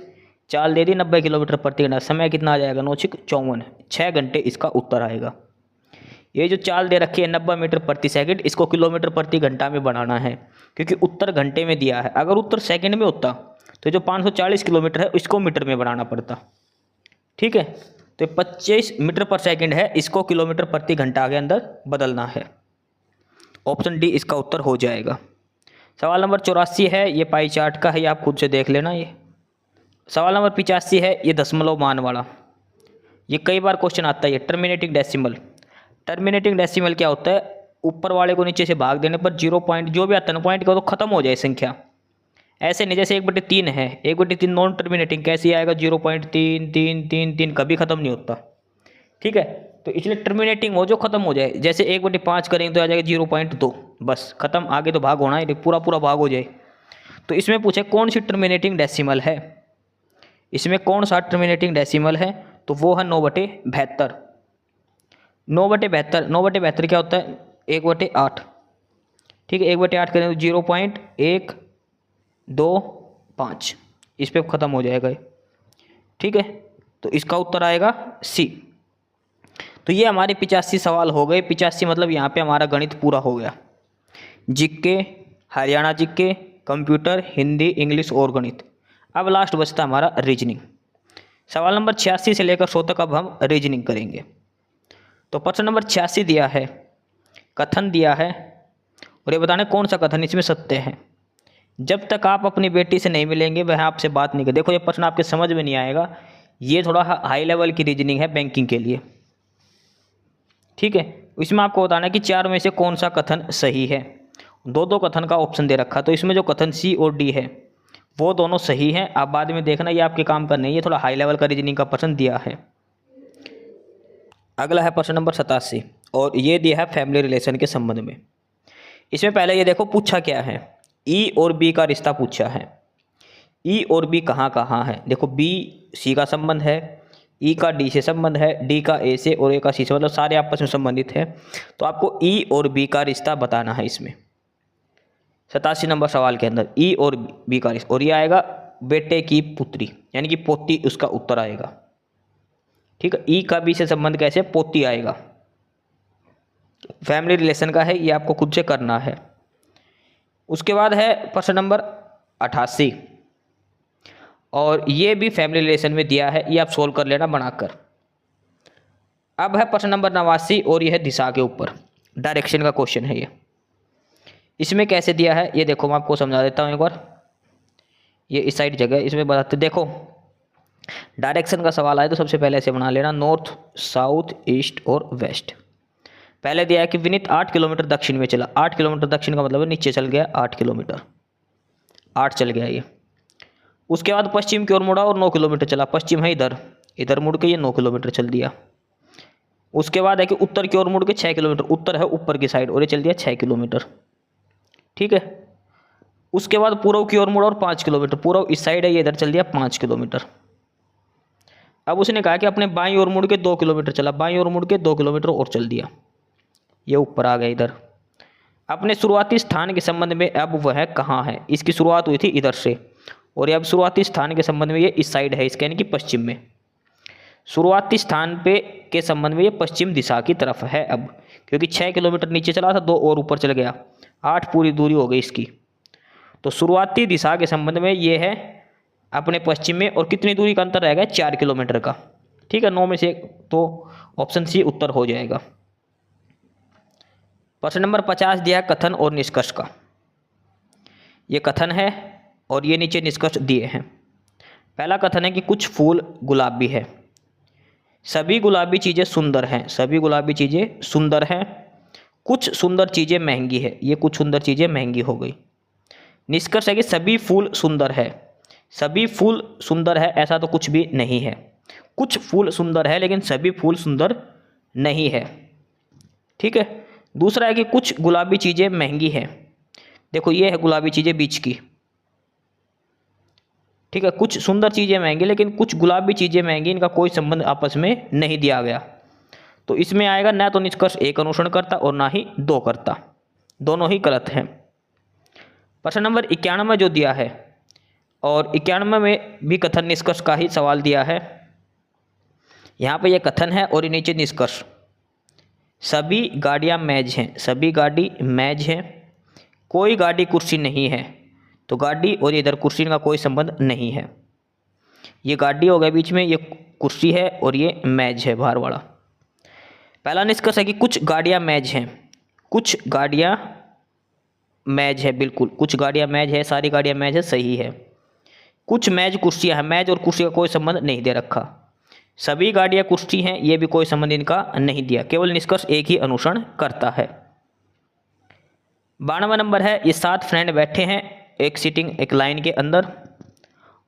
चाल दे दी 90 किलोमीटर प्रति घंटा। समय कितना आ जाएगा? 9 × 54, 6 घंटे इसका उत्तर आएगा। ये जो चाल दे रखी है 90 मीटर प्रति सेकंड, इसको किलोमीटर प्रति घंटा में बनाना है, क्योंकि उत्तर घंटे में दिया है। अगर उत्तर सेकंड में होता तो जो 540 किलोमीटर है इसको मीटर में बनाना पड़ता। ठीक है, तो 25 मीटर पर सेकंड है, इसको किलोमीटर प्रति घंटा के अंदर बदलना है। ऑप्शन डी इसका उत्तर हो जाएगा। सवाल नंबर 84 है, ये पाई चार्ट का है, ये आप खुद से देख लेना। ये सवाल नंबर 85 है, ये दशमलव मान वाला, ये कई बार क्वेश्चन आता है। ये टर्मिनेटिंग डेसिमल। टर्मिनेटिंग डेसिमल क्या होता है? ऊपर वाले को नीचे से भाग देने पर 0 पॉइंट जो भी आता है ना पॉइंट का, तो खत्म हो जाए संख्या। ऐसे नहीं जैसे 1/3 है, 1/3 नॉन टर्मिनेटिंग, कैसे आएगा? 0.3333 कभी ख़त्म नहीं होता। ठीक है, तो इसलिए टर्मिनेटिंग हो जो ख़त्म हो जाए। जैसे 1/5 करेंगे तो आ जाएगा 0.2, बस खत्म, आगे तो भाग होना है, पूरा पूरा भाग हो जाए। तो इसमें पूछे कौन सी टर्मिनेटिंग डेसिमल है, इसमें कौन सा टर्मिनेटिंग डेसिमल है? तो वो है 9/72। 9/72, 9/72 क्या होता है? 1/8। ठीक है, 1/8 करें तो 0.125, इस पर ख़त्म हो जाएगा। ठीक है, तो इसका उत्तर आएगा सी। तो ये हमारे 85 सवाल हो गए। 85 मतलब यहाँ पे हमारा गणित पूरा हो गया। GK, Haryana GK, computer, Hindi, English और गणित। अब लास्ट बचता हमारा रीजनिंग। सवाल नंबर 86 से लेकर 100 तक अब हम रीजनिंग करेंगे। तो प्रश्न नंबर 86 दिया है, कथन दिया है, और ये बताना कौन सा कथन इसमें सत्य है। जब तक आप अपनी बेटी से नहीं मिलेंगे वह आपसे बात नहीं कर। देखो ये प्रश्न आपके समझ में नहीं आएगा, ये थोड़ा हाई लेवल की रीजनिंग है बैंकिंग के लिए। ठीक है, इसमें आपको बताना है कि 4 में से कौन सा कथन सही है। दो कथन का ऑप्शन दे रखा, तो इसमें जो कथन सी और डी है वो दोनों सही हैं। आप बाद में देखना, ये आपके काम का नहीं, ये थोड़ा हाई लेवल का रीजनिंग का प्रश्न दिया है। अगला है प्रश्न नंबर 87, और ये दिया है फैमिली रिलेशन के संबंध में। इसमें पहले ये देखो पूछा क्या है, ई और बी का रिश्ता पूछा है। ई और बी कहाँ कहाँ है? देखो बी सी का संबंध है, ई का डी से संबंध है, डी का ए से और ए का सी से, मतलब सारे आपस में संबंधित है। तो आपको ई और बी का रिश्ता बताना है इसमें 87 नंबर सवाल के अंदर, ई और बी का रिश्ता। और ये आएगा बेटे की पुत्री, यानी कि पोती, उसका उत्तर आएगा। ठीक है, ई का बी से संबंध कैसे? पोती आएगा। फैमिली रिलेशन का है, ये आपको खुद से करना है। उसके बाद है प्रश्न नंबर 88, और ये भी फैमिली रिलेशन में दिया है, ये आप सोल्व कर लेना बनाकर। अब है प्रश्न नंबर 89, और ये है दिशा के ऊपर, डायरेक्शन का क्वेश्चन है ये। इसमें कैसे दिया है ये देखो, मैं आपको समझा देता हूँ एक बार। ये इस साइड जगह इसमें बताते, देखो डायरेक्शन का सवाल आए तो सबसे पहले ऐसे बना लेना, नॉर्थ, साउथ, ईस्ट और वेस्ट। पहले दिया है कि विनीत 8 किलोमीटर दक्षिण में चला। 8 किलोमीटर दक्षिण का मतलब है नीचे चल गया 8 किलोमीटर, 8 चल गया ये। उसके बाद पश्चिम की ओर मुड़ा और 9 किलोमीटर चला। पश्चिम है इधर, इधर मुड़ के ये 9 किलोमीटर चल दिया। उसके बाद है कि उत्तर की ओर मुड़ के 6 किलोमीटर, उत्तर है ऊपर की साइड, और ये चल दिया 6 किलोमीटर। ठीक है, उसके बाद पूर्व की ओर मुड़ा और 5 किलोमीटर, पूर्व इस साइड है, ये इधर चल दिया 5 किलोमीटर। अब उसने कहा कि अपने बाईं ओर मुड़ के 2 किलोमीटर चला। बाईं ओर मुड़ के 2 किलोमीटर और चल दिया, ये ऊपर आ गया इधर। अपने शुरुआती स्थान के संबंध में अब वह कहाँ है? इसकी शुरुआत हुई थी इधर से, और ये अब शुरुआती स्थान के संबंध में ये इस साइड है, इसके यानी कि पश्चिम में। शुरुआती स्थान पे के संबंध में ये पश्चिम दिशा की तरफ है अब, क्योंकि 6 किलोमीटर नीचे चला था, 2 और ऊपर चल गया, 8 पूरी दूरी हो गई इसकी। तो शुरुआती दिशा के संबंध में ये है अपने पश्चिम में, और कितनी दूरी का अंतर रहेगा? 4 किलोमीटर का। ठीक है, 9 में से, तो ऑप्शन सी उत्तर हो जाएगा। प्रश्न नंबर 50 दिया कथन और निष्कर्ष का। ये कथन है और ये नीचे निष्कर्ष दिए हैं। पहला कथन है कि कुछ फूल गुलाबी है, सभी गुलाबी चीज़ें सुंदर हैं, सभी गुलाबी चीज़ें सुंदर हैं, कुछ सुंदर चीज़ें महंगी है, ये कुछ सुंदर चीज़ें महंगी हो गई। निष्कर्ष है कि सभी फूल सुंदर है, सभी फूल सुंदर है ऐसा तो कुछ भी नहीं है, कुछ फूल सुंदर है लेकिन सभी फूल सुंदर नहीं है। ठीक है, दूसरा है कि कुछ गुलाबी चीज़ें महंगी हैं। देखो ये है गुलाबी चीज़ें बीच की। ठीक है, कुछ सुंदर चीज़ें महंगी लेकिन कुछ गुलाबी चीज़ें महंगी, इनका कोई संबंध आपस में नहीं दिया गया। तो इसमें आएगा ना तो निष्कर्ष एक अनुसरण करता और ना ही 2 करता, दोनों ही गलत हैं। प्रश्न नंबर 91 जो दिया है, और 91 में भी कथन निष्कर्ष का ही सवाल दिया है। यहाँ पे ये कथन है और ये नीचे निष्कर्ष। सभी गाड़ियाँ मैच हैं, सभी गाड़ी मैच हैं, कोई गाड़ी कुर्सी नहीं है। तो गाड़ी और इधर कुर्सी का कोई संबंध नहीं है। ये गाड़ी हो गया बीच में, ये कुर्सी है और ये मैच है बाहर वाला। पहला निष्कर्ष है कि कुछ गाड़ियाँ मैच हैं, कुछ गाड़ियाँ मैच है, बिल्कुल कुछ गाड़ियाँ मैच है, सारी गाड़ियाँ मैच है, सही है। कुछ मैच कुर्सियाँ हैं, मैच और कुर्सी का कोई संबंध नहीं दे रखा। सभी गाड़ियाँ कुर्सी हैं, ये भी कोई संबंध इनका नहीं दिया, केवल निष्कर्ष एक ही अनुसरण करता है। 92वां नंबर है, ये 7 फ्रेंड बैठे हैं एक सीटिंग एक लाइन के अंदर,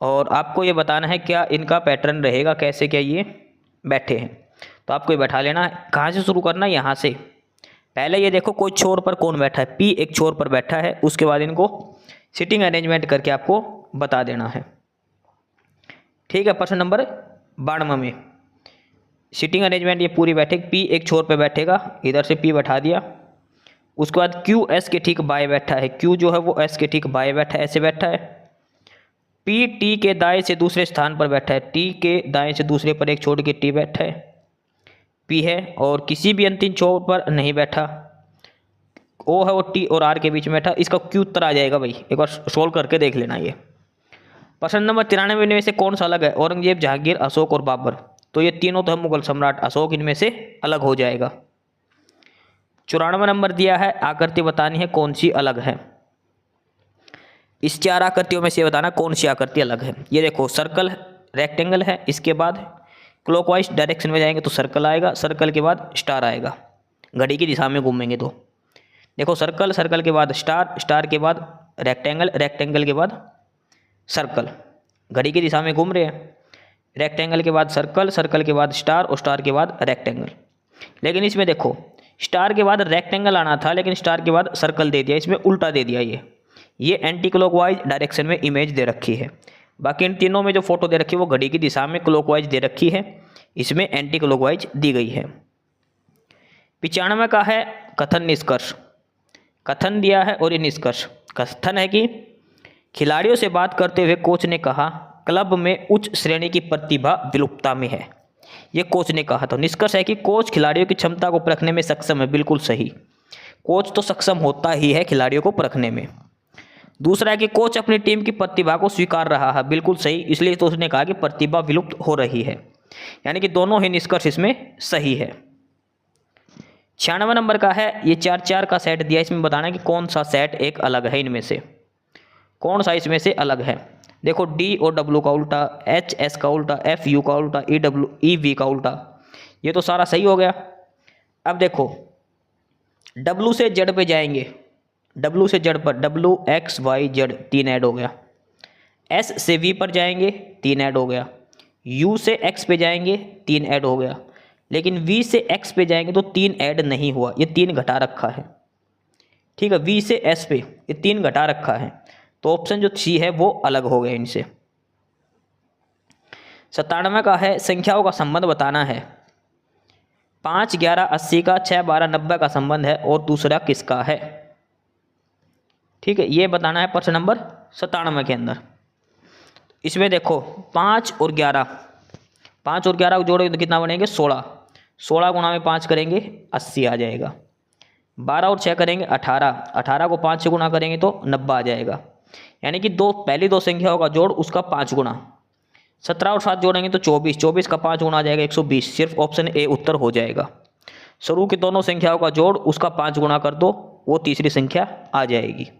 और आपको ये बताना है क्या इनका पैटर्न रहेगा, कैसे क्या ये बैठे हैं। तो आपको ये बैठा लेना है। कहाँ से शुरू करना है? यहाँ से। पहले ये देखो कोई छोर पर कौन बैठा है, पी एक छोर पर बैठा है। उसके बाद इनको सीटिंग अरेंजमेंट करके आपको बता देना है। ठीक है, प्रश्न नंबर 92 में सीटिंग अरेंजमेंट ये पूरी बैठेगी। पी एक छोर पे बैठेगा, इधर से पी बैठा दिया। उसके बाद क्यू एस के ठीक बाएं बैठा है, क्यू जो है वो एस के ठीक बाएं बैठा है, ऐसे बैठा है। पी टी के दाएं से दूसरे स्थान पर बैठा है, टी के दाएं से दूसरे पर एक छोड़ के टी बैठा है, पी है। और किसी भी अंतिम छोर पर नहीं बैठा। ओ है वो टी और आर के बीच में बैठा। इसका क्यू उत्तर आ जाएगा भाई, एक बार सोल्व करके देख लेना। ये प्रश्न नंबर 93 में से कौन सा अलग है? औरंगजेब, जहांगीर, अशोक और बाबर। तो ये तीनों तो है मुगल सम्राट, अशोक इनमें से अलग हो जाएगा। 94 नंबर दिया है, आकृति बतानी है कौन सी अलग है। इस 4 आकृतियों में से बताना कौन सी आकृति अलग है। ये देखो सर्कल रेक्टेंगल है, इसके बाद क्लॉकवाइज डायरेक्शन में जाएंगे तो सर्कल आएगा, सर्कल के बाद स्टार आएगा, घड़ी की दिशा में घूमेंगे तो। देखो सर्कल, सर्कल के बाद स्टार, स्टार के बाद रेक्टेंगल, रेक्टेंगल के बाद सर्कल, घड़ी की दिशा में घूम रहे हैं। रेक्टेंगल के बाद सर्कल, सर्कल के बाद स्टार और स्टार के बाद रेक्टेंगल। लेकिन इसमें देखो स्टार के बाद रेक्टेंगल आना था, लेकिन स्टार के बाद सर्कल दे दिया, इसमें उल्टा दे दिया। ये एंटी क्लॉकवाइज डायरेक्शन में इमेज दे रखी है। बाकी इन तीनों में जो फोटो दे रखी है वो घड़ी की दिशा में क्लॉकवाइज दे रखी है, इसमें एंटी क्लॉकवाइज दी गई है। 95 का है कथन निष्कर्ष। कथन दिया है और ये निष्कर्ष। कथन है कि खिलाड़ियों से बात करते हुए कोच ने कहा क्लब में उच्च श्रेणी की प्रतिभा विलुप्तता में है। ये कोच ने कहा। तो निष्कर्ष है कि कोच खिलाड़ियों की क्षमता को परखने में सक्षम है। बिल्कुल सही, कोच तो सक्षम होता ही है खिलाड़ियों को परखने में। दूसरा है कि कोच अपनी टीम की प्रतिभा को स्वीकार रहा है। बिल्कुल सही, इसलिए तो उसने कहा कि प्रतिभा विलुप्त हो रही है, यानी कि दोनों ही निष्कर्ष इसमें सही है। 96 नंबर का है, ये 4-4 का सेट दिया, इसमें बताना है कि कौन सा सेट एक अलग है इनमें से, कौन सा इसमें से अलग है। देखो डी और डब्ल्यू का उल्टा, एच एस का उल्टा, एफ यू का उल्टा, ई डब्ल्यू ई वी का उल्टा, ये तो सारा सही हो गया। अब देखो डब्ल्यू से जेड पे जाएंगे, डब्ल्यू से जेड पर W X Y Z 3 add हो गया। एस से वी पर जाएंगे 3 ऐड हो गया। यू से एक्स पे जाएंगे 3 ऐड हो गया। लेकिन वी से एक्स पे जाएंगे तो 3 ऐड नहीं हुआ, ये 3 घटा रखा है। ठीक है, वी से एस पे ये 3 घटा रखा है, तो ऑप्शन जो सी है वो अलग हो गया इनसे। 97 का है, संख्याओं का संबंध बताना है। 5, 11, 80 का, 6, 12, 90 का संबंध है और दूसरा किसका है। ठीक है, ये बताना है प्रश्न नंबर 97 के अंदर। इसमें देखो 5 और 11, 5 और 11 को जोड़ेंगे तो कितना बनेंगे 16, 16 गुणा में 5 करेंगे 80 आ जाएगा। 12 और 6 करेंगे 18, 18 को 5 से गुणा करेंगे तो 90 आ जाएगा। यानी कि पहली दो संख्याओं का जोड़ उसका 5 गुणा। 17 और 7 जोड़ेंगे तो 24, 24 का 5 गुणा आ जाएगा 120। सिर्फ ऑप्शन ए उत्तर हो जाएगा। शुरू की दोनों संख्याओं का जोड़ उसका 5 गुणा कर दो, वो तीसरी संख्या आ जाएगी।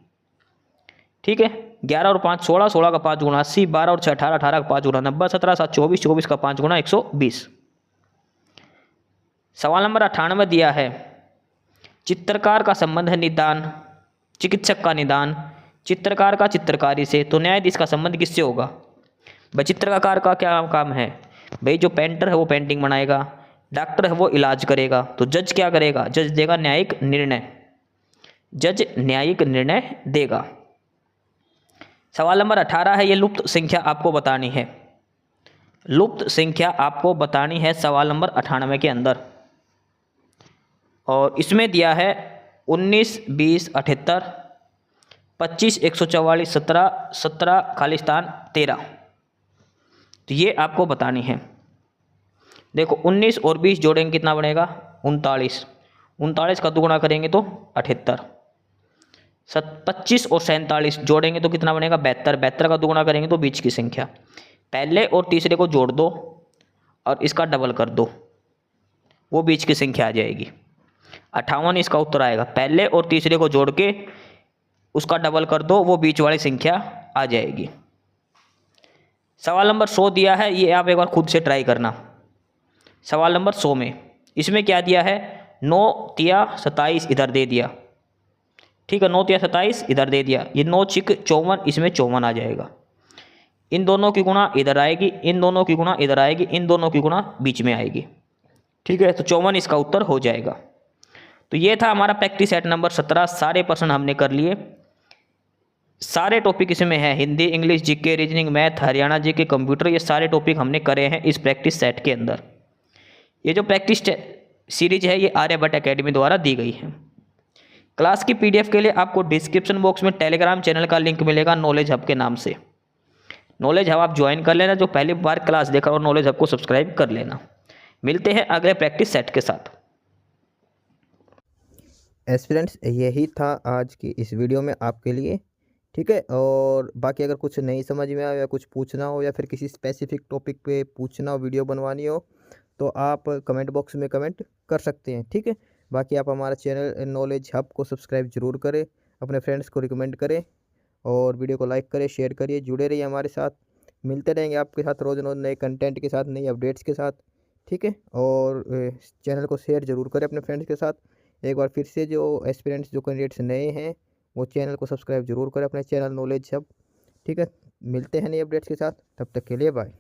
ठीक है, 11 और 5 16, 16 का 5 गुणा 80, 12 और 6 18, 18 का 5 गुणा 90, 17 7 24, 24 का 5 गुणा 120। सवाल नंबर 98 दिया है, चित्रकार का संबंध है निदान, चिकित्सक का निदान, चित्रकार का चित्रकारी से, तो न्यायाधीश का संबंध किससे होगा। भाई चित्रकार का क्या काम है, भाई जो पेंटर है वो पेंटिंग बनाएगा, डॉक्टर है वो इलाज करेगा, तो जज क्या करेगा, जज देगा न्यायिक निर्णय, जज न्यायिक निर्णय देगा। सवाल नंबर 18 है, ये लुप्त संख्या आपको बतानी है, लुप्त संख्या आपको बतानी है सवाल नंबर 98 के अंदर। और इसमें दिया है 19, 20, 78, 25, 144, 17, 17 खाली स्थान 13, तो ये आपको बतानी है। देखो 19 और 20 जोड़ेंगे कितना बनेगा 39, 39 का दुगुना करेंगे तो 78। 25 और 47 जोड़ेंगे तो कितना बनेगा 72। 72 का दुगुना करेंगे तो बीच की संख्या। पहले और तीसरे को जोड़ दो और इसका डबल कर दो, वो बीच की संख्या आ जाएगी। 58 इसका उत्तर आएगा। पहले और तीसरे को जोड़ के उसका डबल कर दो, वो बीच वाली संख्या आ जाएगी। सवाल नंबर 100 दिया है, ये आप एक बार खुद से ट्राई करना। सवाल नंबर 100 में इसमें क्या दिया है, 9 तिया 27 इधर दे दिया, ठीक है, 9 तिया 27 इधर दे दिया, ये 9 छिक 54, इसमें 54 आ जाएगा। इन दोनों की गुणा इधर आएगी, इन दोनों की गुणा इधर आएगी, इन दोनों की गुणा बीच में आएगी, ठीक है, तो 54 इसका उत्तर हो जाएगा। तो ये था हमारा प्रैक्टिस सेट नंबर 17। सारे प्रश्न हमने कर लिए, सारे टॉपिक इसमें है, Hindi, English, GK, reasoning, math, Haryana GK, computer, ये सारे टॉपिक हमने करे हैं इस प्रैक्टिस सेट के अंदर। ये जो प्रैक्टिस सीरीज है ये आर्यभट्ट एकेडमी द्वारा दी गई है। क्लास की पीडीएफ के लिए आपको डिस्क्रिप्शन बॉक्स में टेलीग्राम चैनल का लिंक मिलेगा नॉलेज हब के नाम से। नॉलेज हब आप ज्वाइन कर लेना, जो पहली बार क्लास देखा और नॉलेज हब को सब्सक्राइब कर लेना। मिलते हैं अगले प्रैक्टिस सेट के साथ। एस्पिरेंट्स, यही था आज की इस वीडियो में आपके लिए, ठीक है। और बाकी अगर कुछ नहीं समझ में आया या कुछ पूछना हो या फिर किसी स्पेसिफिक टॉपिक पे पूछना हो, वीडियो बनवानी हो, तो आप कमेंट बॉक्स में कमेंट कर सकते हैं, ठीक है। बाकी आप हमारा चैनल नॉलेज हब को सब्सक्राइब जरूर करें, अपने फ्रेंड्स को रिकमेंड करें और वीडियो को लाइक करें, शेयर करिए, जुड़े रहिए हमारे साथ। मिलते रहेंगे आपके साथ रोज़ रोज़ नए कंटेंट के साथ, नई अपडेट्स के साथ, ठीक है। और चैनल को शेयर जरूर करें अपने फ्रेंड्स के साथ। एक बार फिर से जो एस्पिरेंट्स, जो कैंडिडेट्स नए हैं, वो चैनल को सब्सक्राइब जरूर करें, अपने चैनल नॉलेज हब, ठीक है। मिलते हैं नई अपडेट्स के साथ, तब तक के लिए बाय।